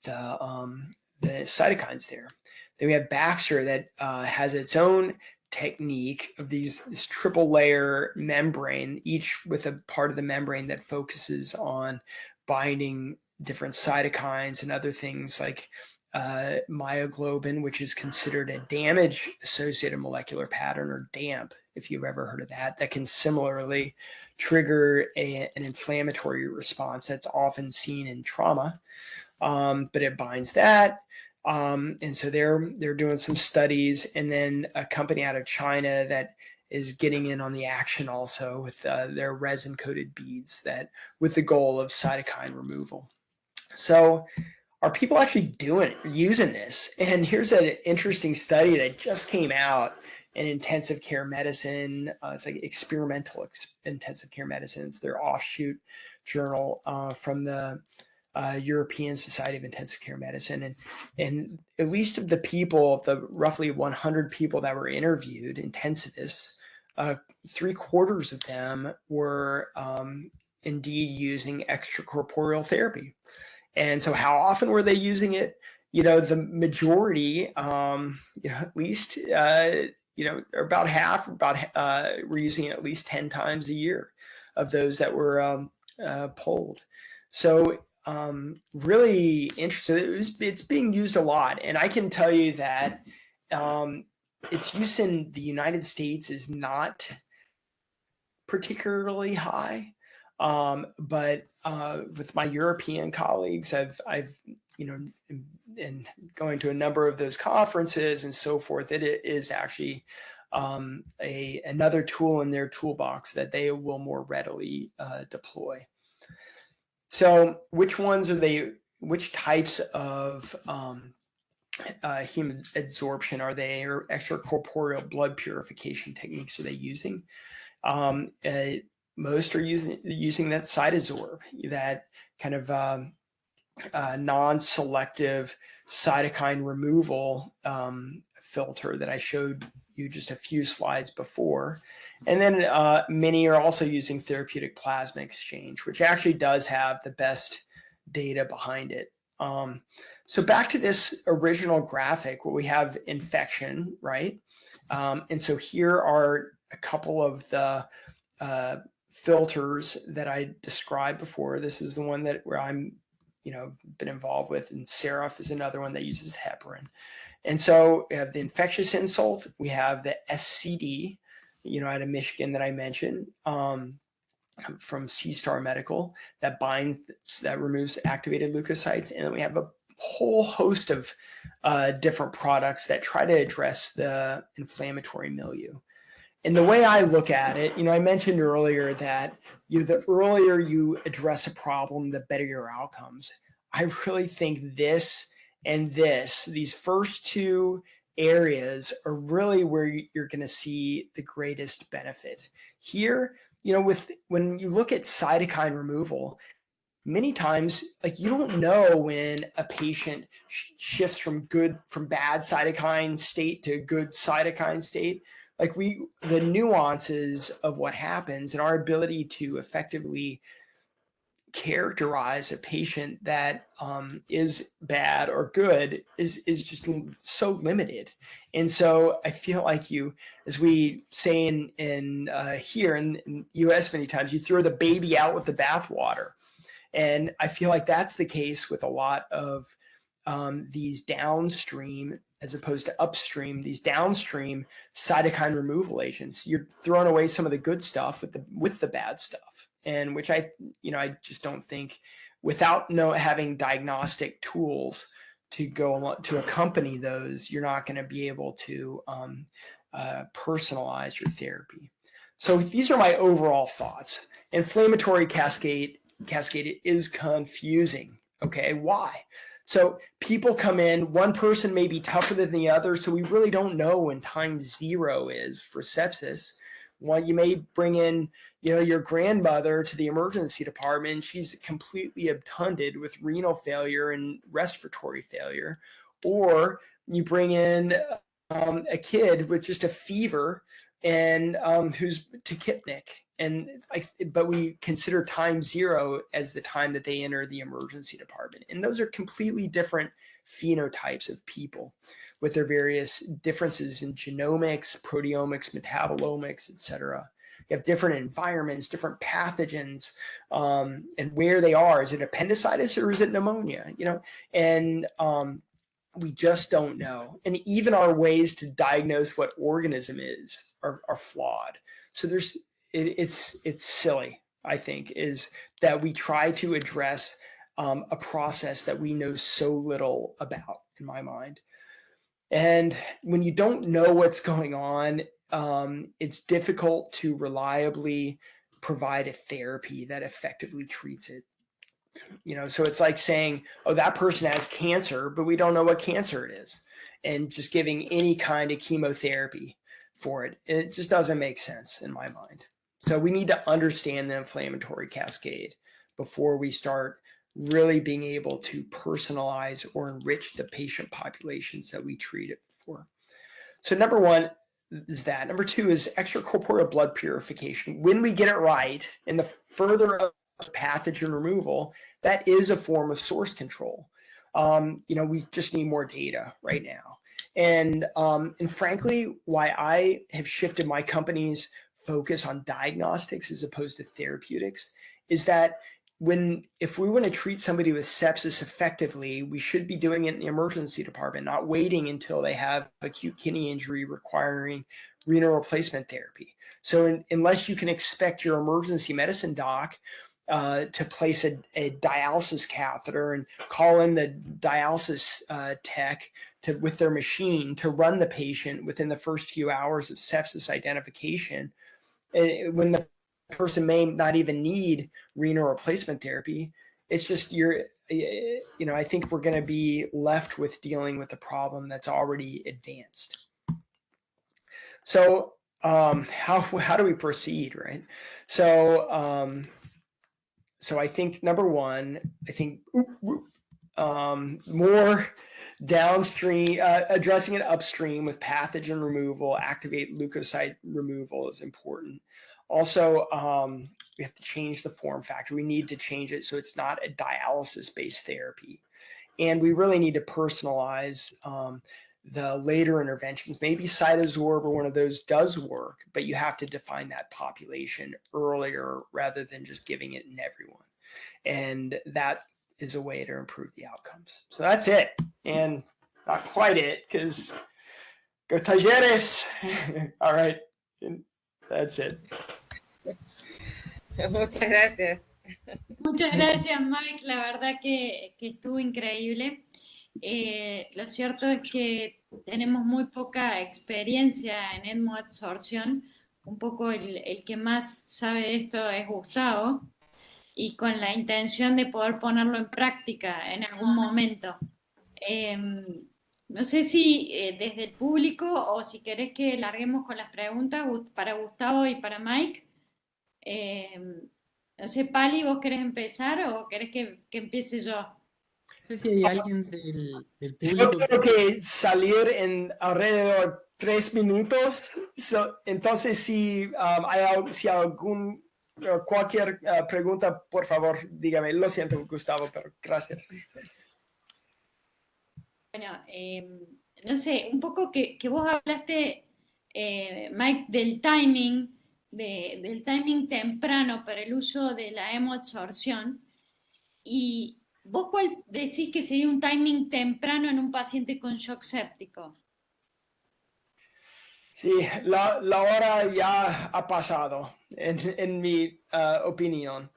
the cytokines there. Then we have Baxter that has its own technique of this triple layer membrane, each with a part of the membrane that focuses on binding different cytokines and other things like myoglobin, which is considered a damage associated molecular pattern, or DAMP, if you've ever heard of that, that can similarly trigger an inflammatory response that's often seen in trauma, but it binds that. And so they're doing some studies, and then a company out of China that is getting in on the action also with their resin coated beads, that with the goal of cytokine removal. So are people actually using this? And here's an interesting study that just came out in intensive care medicine. It's like experimental intensive care medicine. It's their offshoot journal from the European Society of Intensive Care Medicine. And at least of the people, the roughly 100 people that were interviewed, intensivists, 3/4 of them were indeed using extracorporeal therapy. And so how often were they using it? The majority, at least, about half, were using it at least 10 times a year of those that were polled. So really interesting. It's being used a lot. And I can tell you that its use in the United States is not particularly high. But with my European colleagues, I've and going to a number of those conferences and so forth, it is actually another tool in their toolbox that they will more readily deploy. So which ones are they? Which types of human adsorption are they, or extracorporeal blood purification techniques are they using? Most are using that CytoSorb, that kind of non-selective cytokine removal filter that I showed you just a few slides before. And then many are also using therapeutic plasma exchange, which actually does have the best data behind it. So back to this original graphic where we have infection, right? And so here are a couple of the filters that I described before. This is the one where I'm, been involved with, and Seraph is another one that uses heparin. And so we have the infectious insult, we have the SCD, out of Michigan that I mentioned, from C-Star Medical, that removes activated leukocytes. And then we have a whole host of different products that try to address the inflammatory milieu. And the way I look at it, I mentioned earlier that the earlier you address a problem, the better your outcomes. I really think this and these first two areas are really where you're going to see the greatest benefit. Here, when you look at cytokine removal, many times, you don't know when a patient shifts from bad cytokine state to good cytokine state. The nuances of what happens and our ability to effectively characterize a patient that is bad or good is just so limited. And so I feel like as we say in here in US many times, you throw the baby out with the bathwater. And I feel like that's the case with a lot of these downstream, as opposed to upstream, these downstream cytokine removal agents. You're throwing away some of the good stuff with the bad stuff, and which I just don't think, without having diagnostic tools to accompany those, you're not going to be able to personalize your therapy. So these are my overall thoughts. Inflammatory cascade is confusing. Okay, why? So people come in, one person may be tougher than the other, so we really don't know when time zero is for sepsis. Well, you may bring in, your grandmother to the emergency department, she's completely obtunded with renal failure and respiratory failure. Or you bring in a kid with just a fever and who's tachypnic. But we consider time zero as the time that they enter the emergency department. And those are completely different phenotypes of people with their various differences in genomics, proteomics, metabolomics, et cetera. You have different environments, different pathogens, and where they are. Is it appendicitis or is it pneumonia? And we just don't know. And even our ways to diagnose what organism is are flawed. So it's silly, I think, is that we try to address a process that we know so little about, in my mind. And when you don't know what's going on, it's difficult to reliably provide a therapy that effectively treats it. So it's like saying, oh, that person has cancer, but we don't know what cancer it is, and just giving any kind of chemotherapy for it. It just doesn't make sense in my mind. So we need to understand the inflammatory cascade before we start really being able to personalize or enrich the patient populations that we treat it for. So number one is that. Number two is extracorporeal blood purification. When we get it right, and the further pathogen removal, that is a form of source control. We just need more data right now. And frankly, why I have shifted my company's focus on diagnostics as opposed to therapeutics is that if we want to treat somebody with sepsis effectively, we should be doing it in the emergency department, not waiting until they have acute kidney injury requiring renal replacement therapy. So unless you can expect your emergency medicine doc to place a dialysis catheter and call in the dialysis tech with their machine to run the patient within the first few hours of sepsis identification, when the person may not even need renal replacement therapy, it's just I think we're going to be left with dealing with a problem that's already advanced. So how do we proceed, right? So I think number one, more downstream, addressing it upstream with pathogen removal, activate leukocyte removal is important. Also, we have to change the form factor. We need to change it so it's not a dialysis-based therapy. And we really need to personalize the later interventions. Maybe Cytosorb or one of those does work, but you have to define that population earlier rather than just giving it in everyone. And that is a way to improve the outcomes. So that's it. And not quite it, because go Talleres. All right. And that's it. Muchas gracias. Muchas gracias, Mike. La verdad que estuvo increíble. Lo cierto es que tenemos muy poca experiencia en hematoabsorción. Un poco el que más sabe de esto es Gustavo, y con la intención de poder ponerlo en práctica en algún momento. No sé si desde el público o si querés que larguemos con las preguntas para Gustavo y para Mike. No sé, Pali, ¿vos querés empezar o querés que empiece yo? No sé si hay alguien del Yo público. tengo que salir en alrededor 3 minutos. Entonces, si cualquier pregunta, por favor, dígame. Lo siento, Gustavo, pero gracias. Bueno, no sé, un poco que vos hablaste, Mike, del timing temprano para el uso de la hemoabsorción. ¿Y vos cuál decís que sería un timing temprano en un paciente con shock séptico? Sí, la hora ya ha pasado, en mi opinión.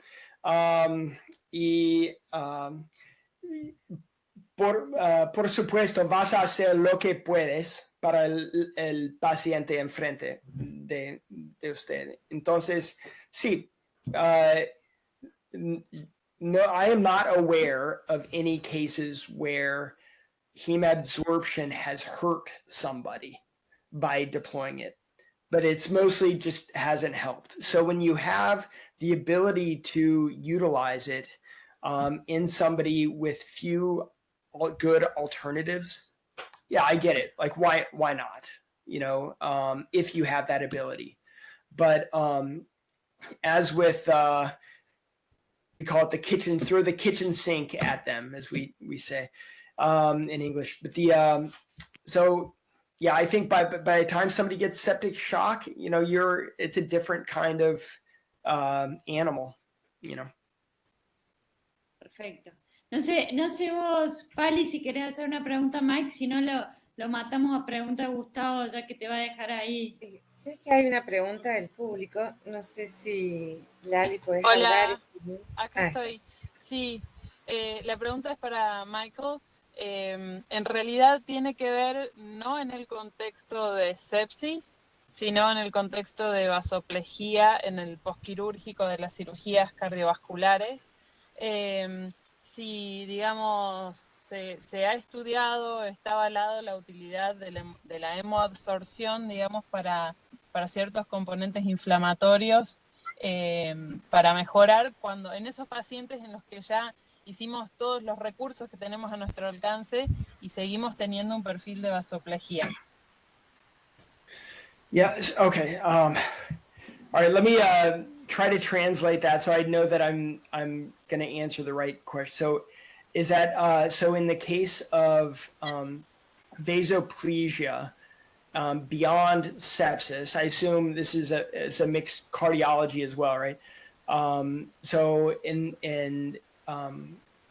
Por supuesto, vas a hacer lo que puedes para el paciente enfrente de usted. Entonces, sí, no, I am not aware of any cases where hemadsorption has hurt somebody by deploying it, but it's mostly just hasn't helped. So when you have the ability to utilize it in somebody with few good alternatives, yeah, I get it. Like, why not? If you have that ability. But as with we call it throw the kitchen sink at them, as we say in English. But so yeah, I think by the time somebody gets septic shock, it's a different kind of animal, Perfecto. No sé vos, Pali, si querés hacer una pregunta a Mike, si no lo matamos a pregunta de Gustavo, ya que te va a dejar ahí. Sé que hay una pregunta del público, no sé si Lali podés Hola, hablar. acá estoy. Sí, la pregunta es para Michael. En realidad tiene que ver no en el contexto de sepsis, sino en el contexto de vasoplejía en el posquirúrgico de las cirugías cardiovasculares. si, digamos, se ha estudiado, está avalado la utilidad de la hemoabsorción, digamos, para ciertos componentes inflamatorios, para mejorar cuando en esos pacientes en los que ya hicimos todos los recursos que tenemos a nuestro alcance y seguimos teniendo un perfil de vasoplagía. Yeah. Okay. All right. Let me try to translate that so I know that I'm going to answer the right question. So, is that so? In the case of vasoplegia beyond sepsis, I assume this is a mixed cardiology as well, right? So,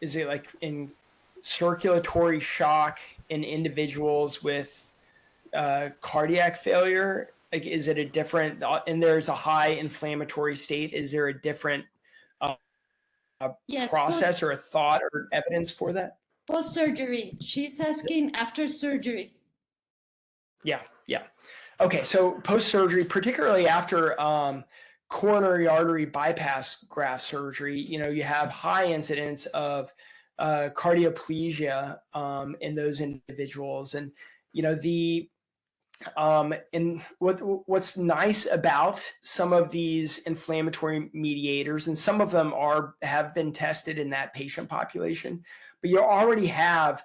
is it like in circulatory shock in individuals with cardiac failure? Like, is it a different, and there's a high inflammatory state, is there a different Yes, process or a thought or evidence for that? post-surgery. She's asking after surgery. Yeah. Okay, so post-surgery, particularly after coronary artery bypass graft surgery, you have high incidence of cardioplegia in those individuals. And, and what's nice about some of these inflammatory mediators, and some of them have been tested in that patient population, but you already have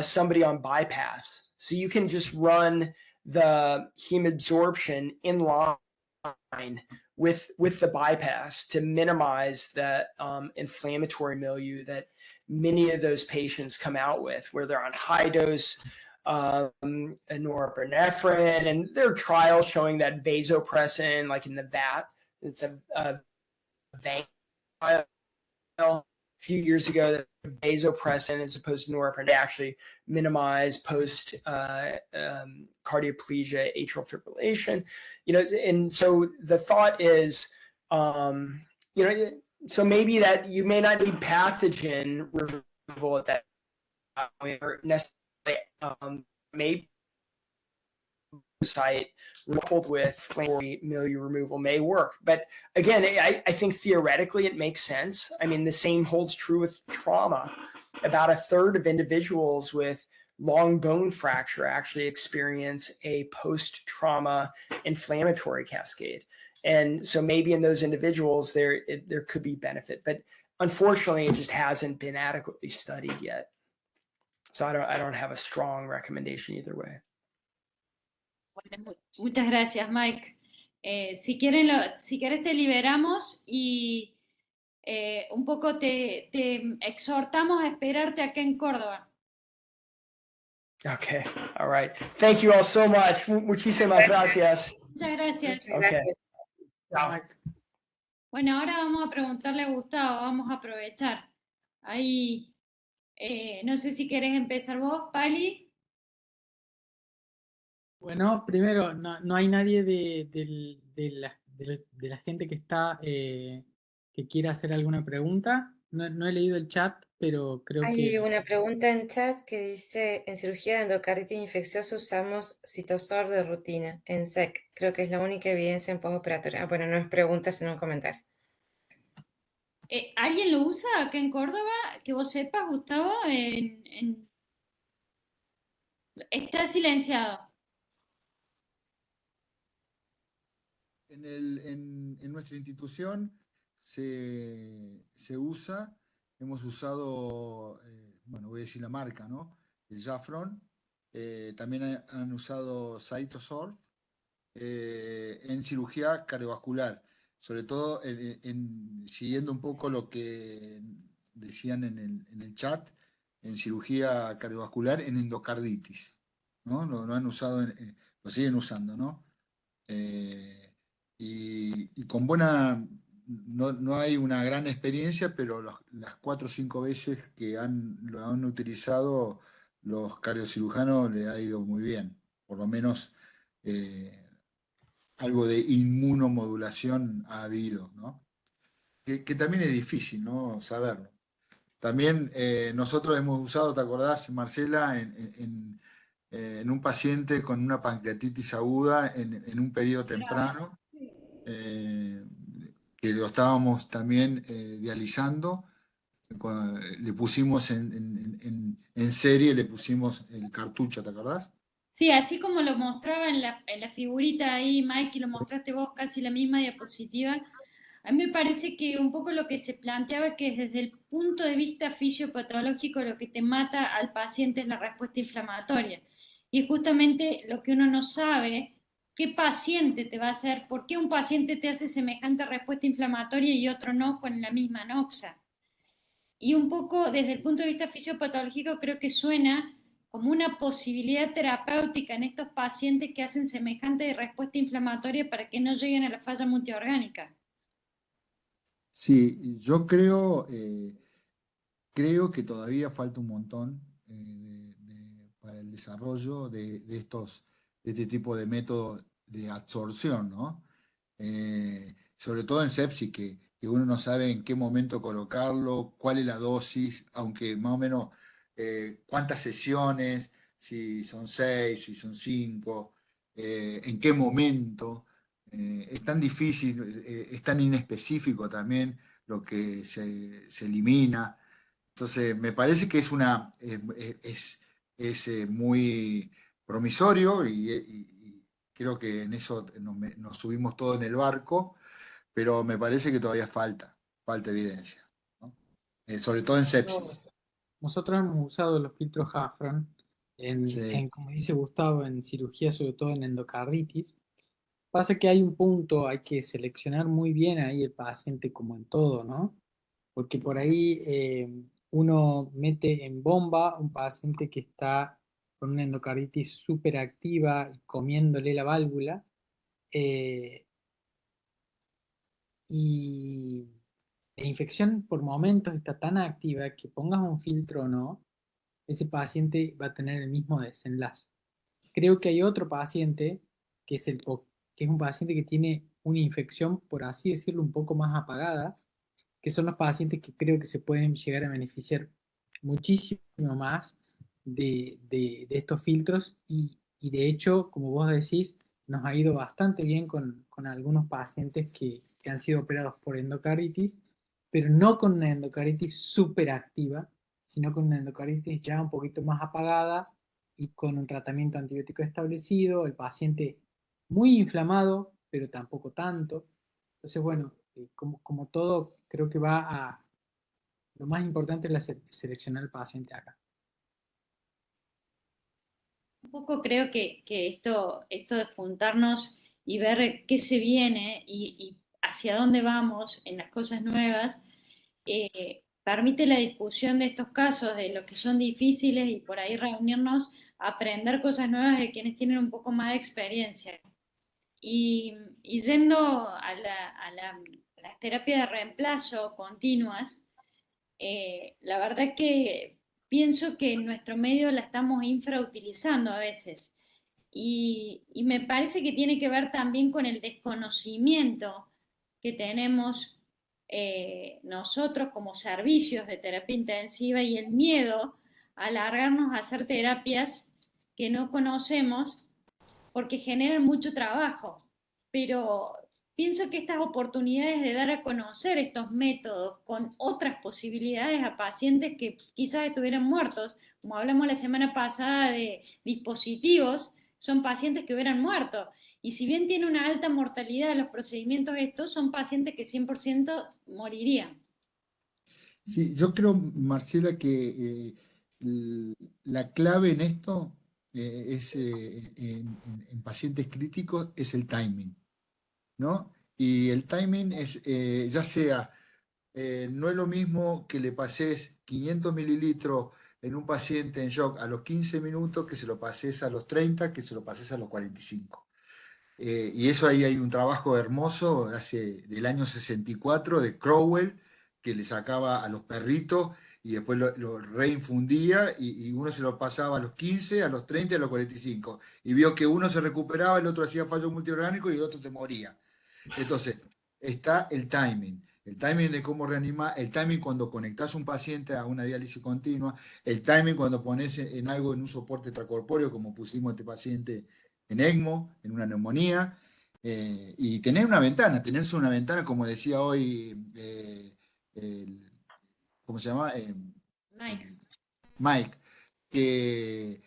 somebody on bypass, so you can just run the hemoabsorption in line with the bypass to minimize that inflammatory milieu that many of those patients come out with, where they're on high dose norepinephrine, and there are trials showing that vasopressin, like in the VAT, it's a vein trial a few years ago, that vasopressin as opposed to norepinephrine actually minimize post cardioplegia atrial fibrillation, and so the thought is, so maybe that you may not need pathogen removal at that point, or necessarily maybe site coupled with inflammatory milieu removal may work. But again, I think theoretically it makes sense. I mean, the same holds true with trauma. About a third of individuals with long bone fracture actually experience a post-trauma inflammatory cascade. And so maybe in those individuals there could be benefit, but unfortunately it just hasn't been adequately studied yet. So I don't have a strong recommendation either way. Bueno, muchas gracias, Mike. Si quieres te liberamos y un poco te exhortamos a esperarte acá en Córdoba. Okay, all right. Thank you all so much. Muchísimas gracias. Muchas gracias. Muchas gracias. Chao. Bueno, ahora vamos a preguntarle a Gustavo, vamos a aprovechar. Ahí, no sé si querés empezar vos, Pali. Bueno, primero, no hay nadie de la gente que está que quiera hacer alguna pregunta. No he leído el chat, pero creo Hay que... una pregunta en chat que dice, en cirugía de endocarditis infecciosa usamos Cytosol de rutina, en SEC. Creo que es la única evidencia en postoperatoria. Bueno, no es pregunta, sino un comentario. ¿Alguien lo usa acá en Córdoba? Que vos sepas, Gustavo, está silenciado. En nuestra institución se usa, hemos usado, bueno, voy a decir la marca, ¿no? El Jafron, también han usado Cytosol en cirugía cardiovascular, sobre todo siguiendo un poco lo que decían en el chat, en cirugía cardiovascular, en endocarditis, ¿no? Lo han usado, lo siguen usando, ¿no? Y con buena, no hay una gran experiencia, pero las 4 o 5 veces que lo han utilizado los cardiocirujanos le ha ido muy bien, por lo menos algo de inmunomodulación ha habido, ¿no? Que también es difícil, ¿no? Saberlo. También nosotros hemos usado, ¿te acordás, Marcela, en un paciente con una pancreatitis aguda en un periodo temprano, que lo estábamos también dializando, le pusimos en serie, le pusimos el cartucho, ¿te acordás? Sí, así como lo mostraba en la figurita ahí, Mike, y lo mostraste vos, casi la misma diapositiva, a mí me parece que un poco lo que se planteaba que desde el punto de vista fisiopatológico lo que te mata al paciente es la respuesta inflamatoria. Y es justamente lo que uno no sabe, qué paciente te va a hacer, por qué un paciente te hace semejante respuesta inflamatoria y otro no con la misma noxa. Y un poco desde el punto de vista fisiopatológico creo que suena como una posibilidad terapéutica en estos pacientes que hacen semejante respuesta inflamatoria para que no lleguen a la falla multiorgánica. Sí, yo creo que todavía falta un montón para el desarrollo de este tipo de métodos de absorción, ¿no? Sobre todo en sepsis, que uno no sabe en qué momento colocarlo, cuál es la dosis, aunque más o menos cuántas sesiones, si son 6, si son 5, en qué momento. Es tan difícil, es tan inespecífico también lo que se elimina. Entonces, me parece que es muy promisorio y creo que en eso nos subimos todos en el barco, pero me parece que todavía falta evidencia, ¿no? Sobre todo en sepsis. Nosotros hemos usado los filtros Hafron Sí, como dice Gustavo, en cirugía, sobre todo en endocarditis. Pasa que hay un punto, hay que seleccionar muy bien ahí el paciente como en todo, ¿no? Porque por ahí uno mete en bomba un paciente que está con una endocarditis súper activa y comiéndole la válvula, eh, y la infección por momentos está tan activa que pongas un filtro o no, ese paciente va a tener el mismo desenlace. Creo que hay otro paciente que es, que es un paciente que tiene una infección, por así decirlo, un poco más apagada, que son los pacientes que creo que se pueden llegar a beneficiar muchísimo más de estos filtros y de hecho, como vos decís, nos ha ido bastante bien con algunos pacientes que han sido operados por endocarditis, pero no con una endocarditis súper activa, sino con una endocarditis ya un poquito más apagada y con un tratamiento antibiótico establecido, el paciente muy inflamado, pero tampoco tanto. Entonces, bueno, como todo, creo que va a... Lo más importante es seleccionar el paciente acá. Un poco creo que esto de juntarnos y ver qué se viene y hacia dónde vamos en las cosas nuevas, permite la discusión de estos casos, de los que son difíciles y por ahí reunirnos a aprender cosas nuevas de quienes tienen un poco más de experiencia. Y yendo a las terapias de reemplazo continuas, la verdad que pienso que en nuestro medio la estamos infrautilizando a veces. Y me parece que tiene que ver también con el desconocimiento que tenemos nosotros como servicios de terapia intensiva y el miedo a alargarnos a hacer terapias que no conocemos porque generan mucho trabajo. Pero pienso que estas oportunidades de dar a conocer estos métodos con otras posibilidades a pacientes que quizás estuvieran muertos, como hablamos la semana pasada de dispositivos, son pacientes que hubieran muerto. Y si bien tiene una alta mortalidad los procedimientos estos, son pacientes que 100% morirían. sí, yo creo, Marcela, que la clave en esto en pacientes críticos es el timing, ¿no? Y el timing es, ya sea, no es lo mismo que le pases 500 mililitros en un paciente en shock a los 15 minutos que se lo pases a los 30, que se lo pases a los 45. Y eso ahí hay un trabajo hermoso del año 64 de Crowell, que le sacaba a los perritos y después lo reinfundía y uno se lo pasaba a los 15, a los 30 y a los 45. Y vio que uno se recuperaba, el otro hacía fallo multiorgánico y el otro se moría. Entonces, está el timing de cómo reanimar, el timing cuando conectás un paciente a una diálisis continua, el timing cuando pones en algo en un soporte extracorpóreo, como pusimos este paciente en ECMO, en una neumonía, y tenerse una ventana, como decía hoy ¿cómo se llama? Mike. Mike, que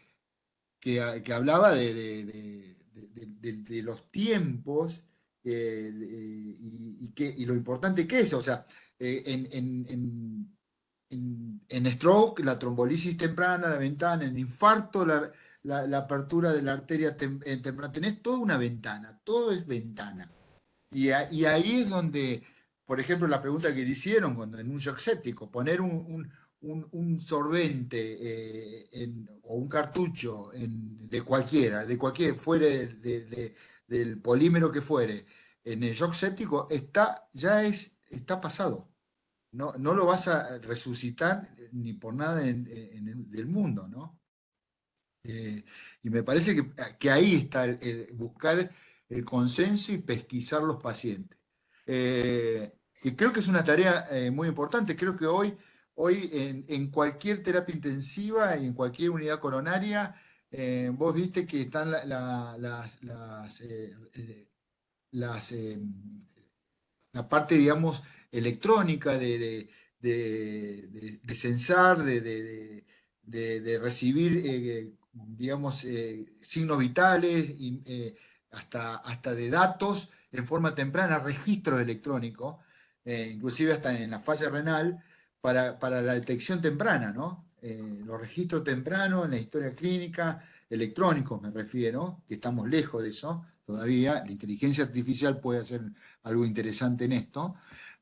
hablaba de los tiempos y lo importante que es, o sea, en stroke, la trombolisis temprana, la ventana, en infarto, la apertura de la arteria temprana, tenés toda una ventana, todo es ventana. Y ahí es donde, por ejemplo, la pregunta que le hicieron cuando en un shock séptico, poner un sorbente o un cartucho de cualquier, fuere del polímero que fuere, en el shock séptico, está pasado. No lo vas a resucitar ni por nada del mundo, ¿no? Y me parece que ahí está buscar el consenso y pesquisar los pacientes. Y creo que es una tarea muy importante. Creo que hoy en cualquier terapia intensiva y en cualquier unidad coronaria, vos viste que están la parte, digamos, electrónica de censar, de recibir, digamos, signos vitales, y, hasta de datos en forma temprana, registros electrónicos, inclusive hasta en la falla renal, para la detección temprana, ¿no? Los registros tempranos en la historia clínica, electrónicos me refiero, que estamos lejos de eso todavía. La inteligencia artificial puede hacer algo interesante en esto,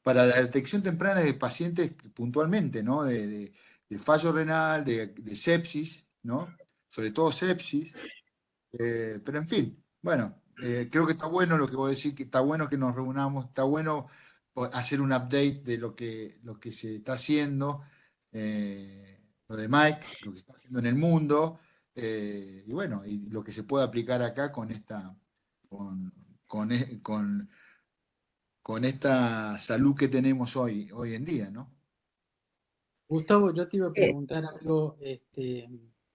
para la detección temprana de pacientes puntualmente, ¿no? De fallo renal, de sepsis, ¿no? Sobre todo sepsis, pero en fin, bueno, creo que está bueno lo que vos decís, que está bueno que nos reunamos, está bueno hacer un update de lo que se está haciendo, lo de Mike, lo que se está haciendo en el mundo, y bueno, y lo que se puede aplicar acá con, con, e- con- con esta salud que tenemos hoy en día, ¿no? Gustavo, yo te iba a preguntar algo,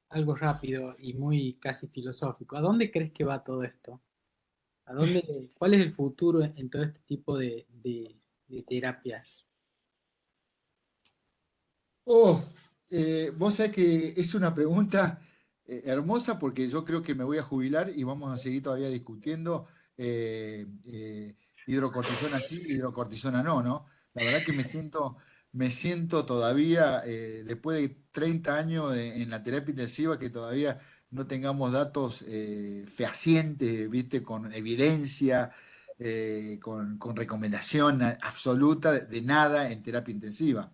algo rápido y muy casi filosófico. ¿A dónde crees que va todo esto? ¿Cuál es el futuro en todo este tipo de terapias? Oh, vos sabés que es una pregunta hermosa, porque yo creo que me voy a jubilar y vamos a seguir todavía discutiendo hidrocortisona sí, hidrocortisona no, ¿no? La verdad que me siento todavía, después de 30 años en la terapia intensiva, que todavía no tengamos datos fehacientes, ¿viste? Con evidencia, con recomendación absoluta de nada en terapia intensiva.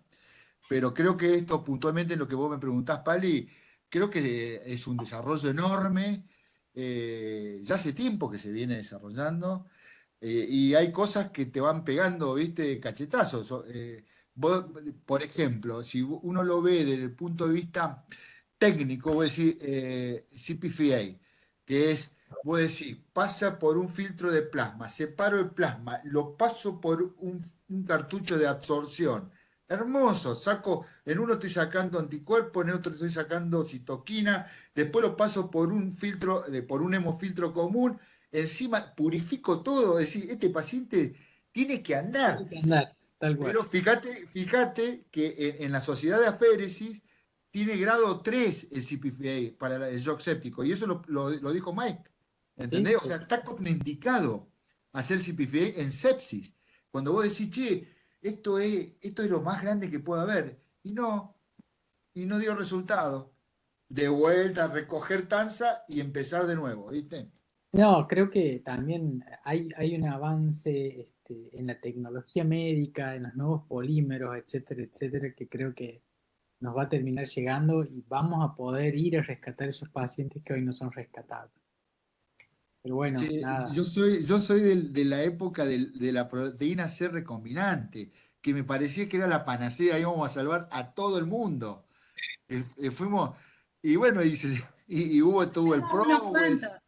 Pero creo que esto, puntualmente en lo que vos me preguntás, Pali, creo que es un desarrollo enorme. Ya hace tiempo que se viene desarrollando, y hay cosas que te van pegando, ¿viste? Cachetazos. Por ejemplo, si uno lo ve desde el punto de vista técnico, vos decís CPFA, que es, vos decís, pasa por un filtro de plasma, separo el plasma, lo paso por un cartucho de absorción. Hermoso, en uno estoy sacando anticuerpos, en el otro estoy sacando citoquina, después lo paso por un filtro, por un hemofiltro común, encima purifico todo, es decir, este paciente tiene que andar. Tiene que andar, tal cual. Pero fíjate que en la sociedad de aféresis tiene grado 3 el CPFA para el shock séptico, y eso lo dijo Mike, ¿Sí? ¿entendés? O sea, está contraindicado hacer CPFA en sepsis. Cuando vos decís, che, esto es lo más grande que puede haber, y no dio resultado. De vuelta a recoger tanza y empezar de nuevo, ¿viste? No, creo que también hay un avance en la tecnología médica, en los nuevos polímeros, etcétera, etcétera, que creo que nos va a terminar llegando y vamos a poder ir a rescatar esos pacientes que hoy no son rescatados. Pero bueno, Che, nada. yo soy de la época de la proteína C recombinante, que me parecía que era la panacea, íbamos a salvar a todo el mundo. Fuimos, y bueno, tuvo el Unos cuantos. PROGRESS, Pero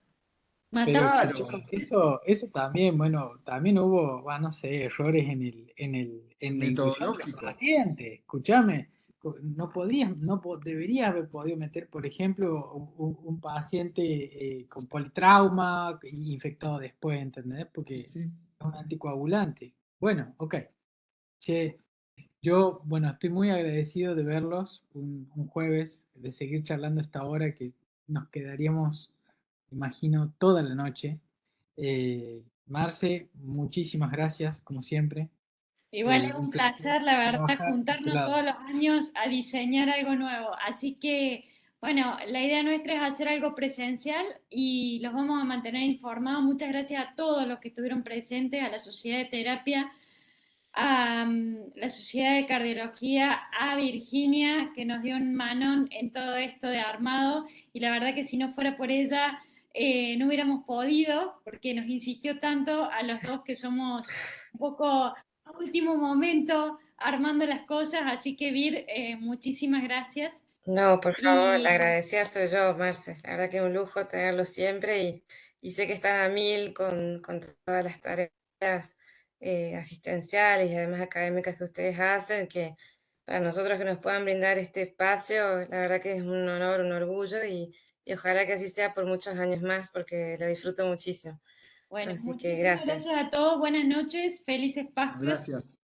Matamos. claro, escuchame, eso también, bueno, también hubo, no sé, errores en la inclusión de los metodológico. pacientes. Escúchame, no podrías, deberías haber podido meter, por ejemplo, un paciente con politrauma y infectado después, ¿entendés? Porque Sí, es un anticoagulante. Bueno, ok. Che, Yo, bueno, estoy muy agradecido de verlos un jueves, de seguir charlando a esta hora que nos quedaríamos, imagino, toda la noche. Marce, muchísimas gracias, como siempre. Igual es Un un placer placer, la verdad, trabajar a tu juntarnos lado. todos los años a diseñar algo nuevo. Así que, bueno, la idea nuestra es hacer algo presencial y los vamos a mantener informados. Muchas gracias a todos los que estuvieron presentes, a la Sociedad de Terapia, a la Sociedad de Cardiología, a Virginia, que nos dio un manón en todo esto de armado. Y la verdad que si no fuera por ella, no hubiéramos podido, porque nos insistió tanto a los dos que somos un poco a último momento armando las cosas. Así que, Vir, muchísimas gracias. No, por favor, la Y agradecida soy yo, Marce. La verdad que es un lujo tenerlo siempre y sé que están a mil con todas las tareas asistenciales y además académicas que ustedes hacen, que para nosotros que nos puedan brindar este espacio, la verdad que es un honor, un orgullo y ojalá que así sea por muchos años más porque lo disfruto muchísimo. bueno, Así que muchísimas gracias. gracias a todos. Buenas noches, felices Pascuas. Gracias.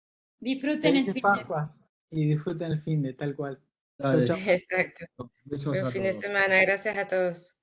Disfruten el Felices fin de. Pascuas y disfruten el fin de tal cual. Chau, Dale, chau. Exacto. besos Buen a fin de todos. semana. Gracias a todos.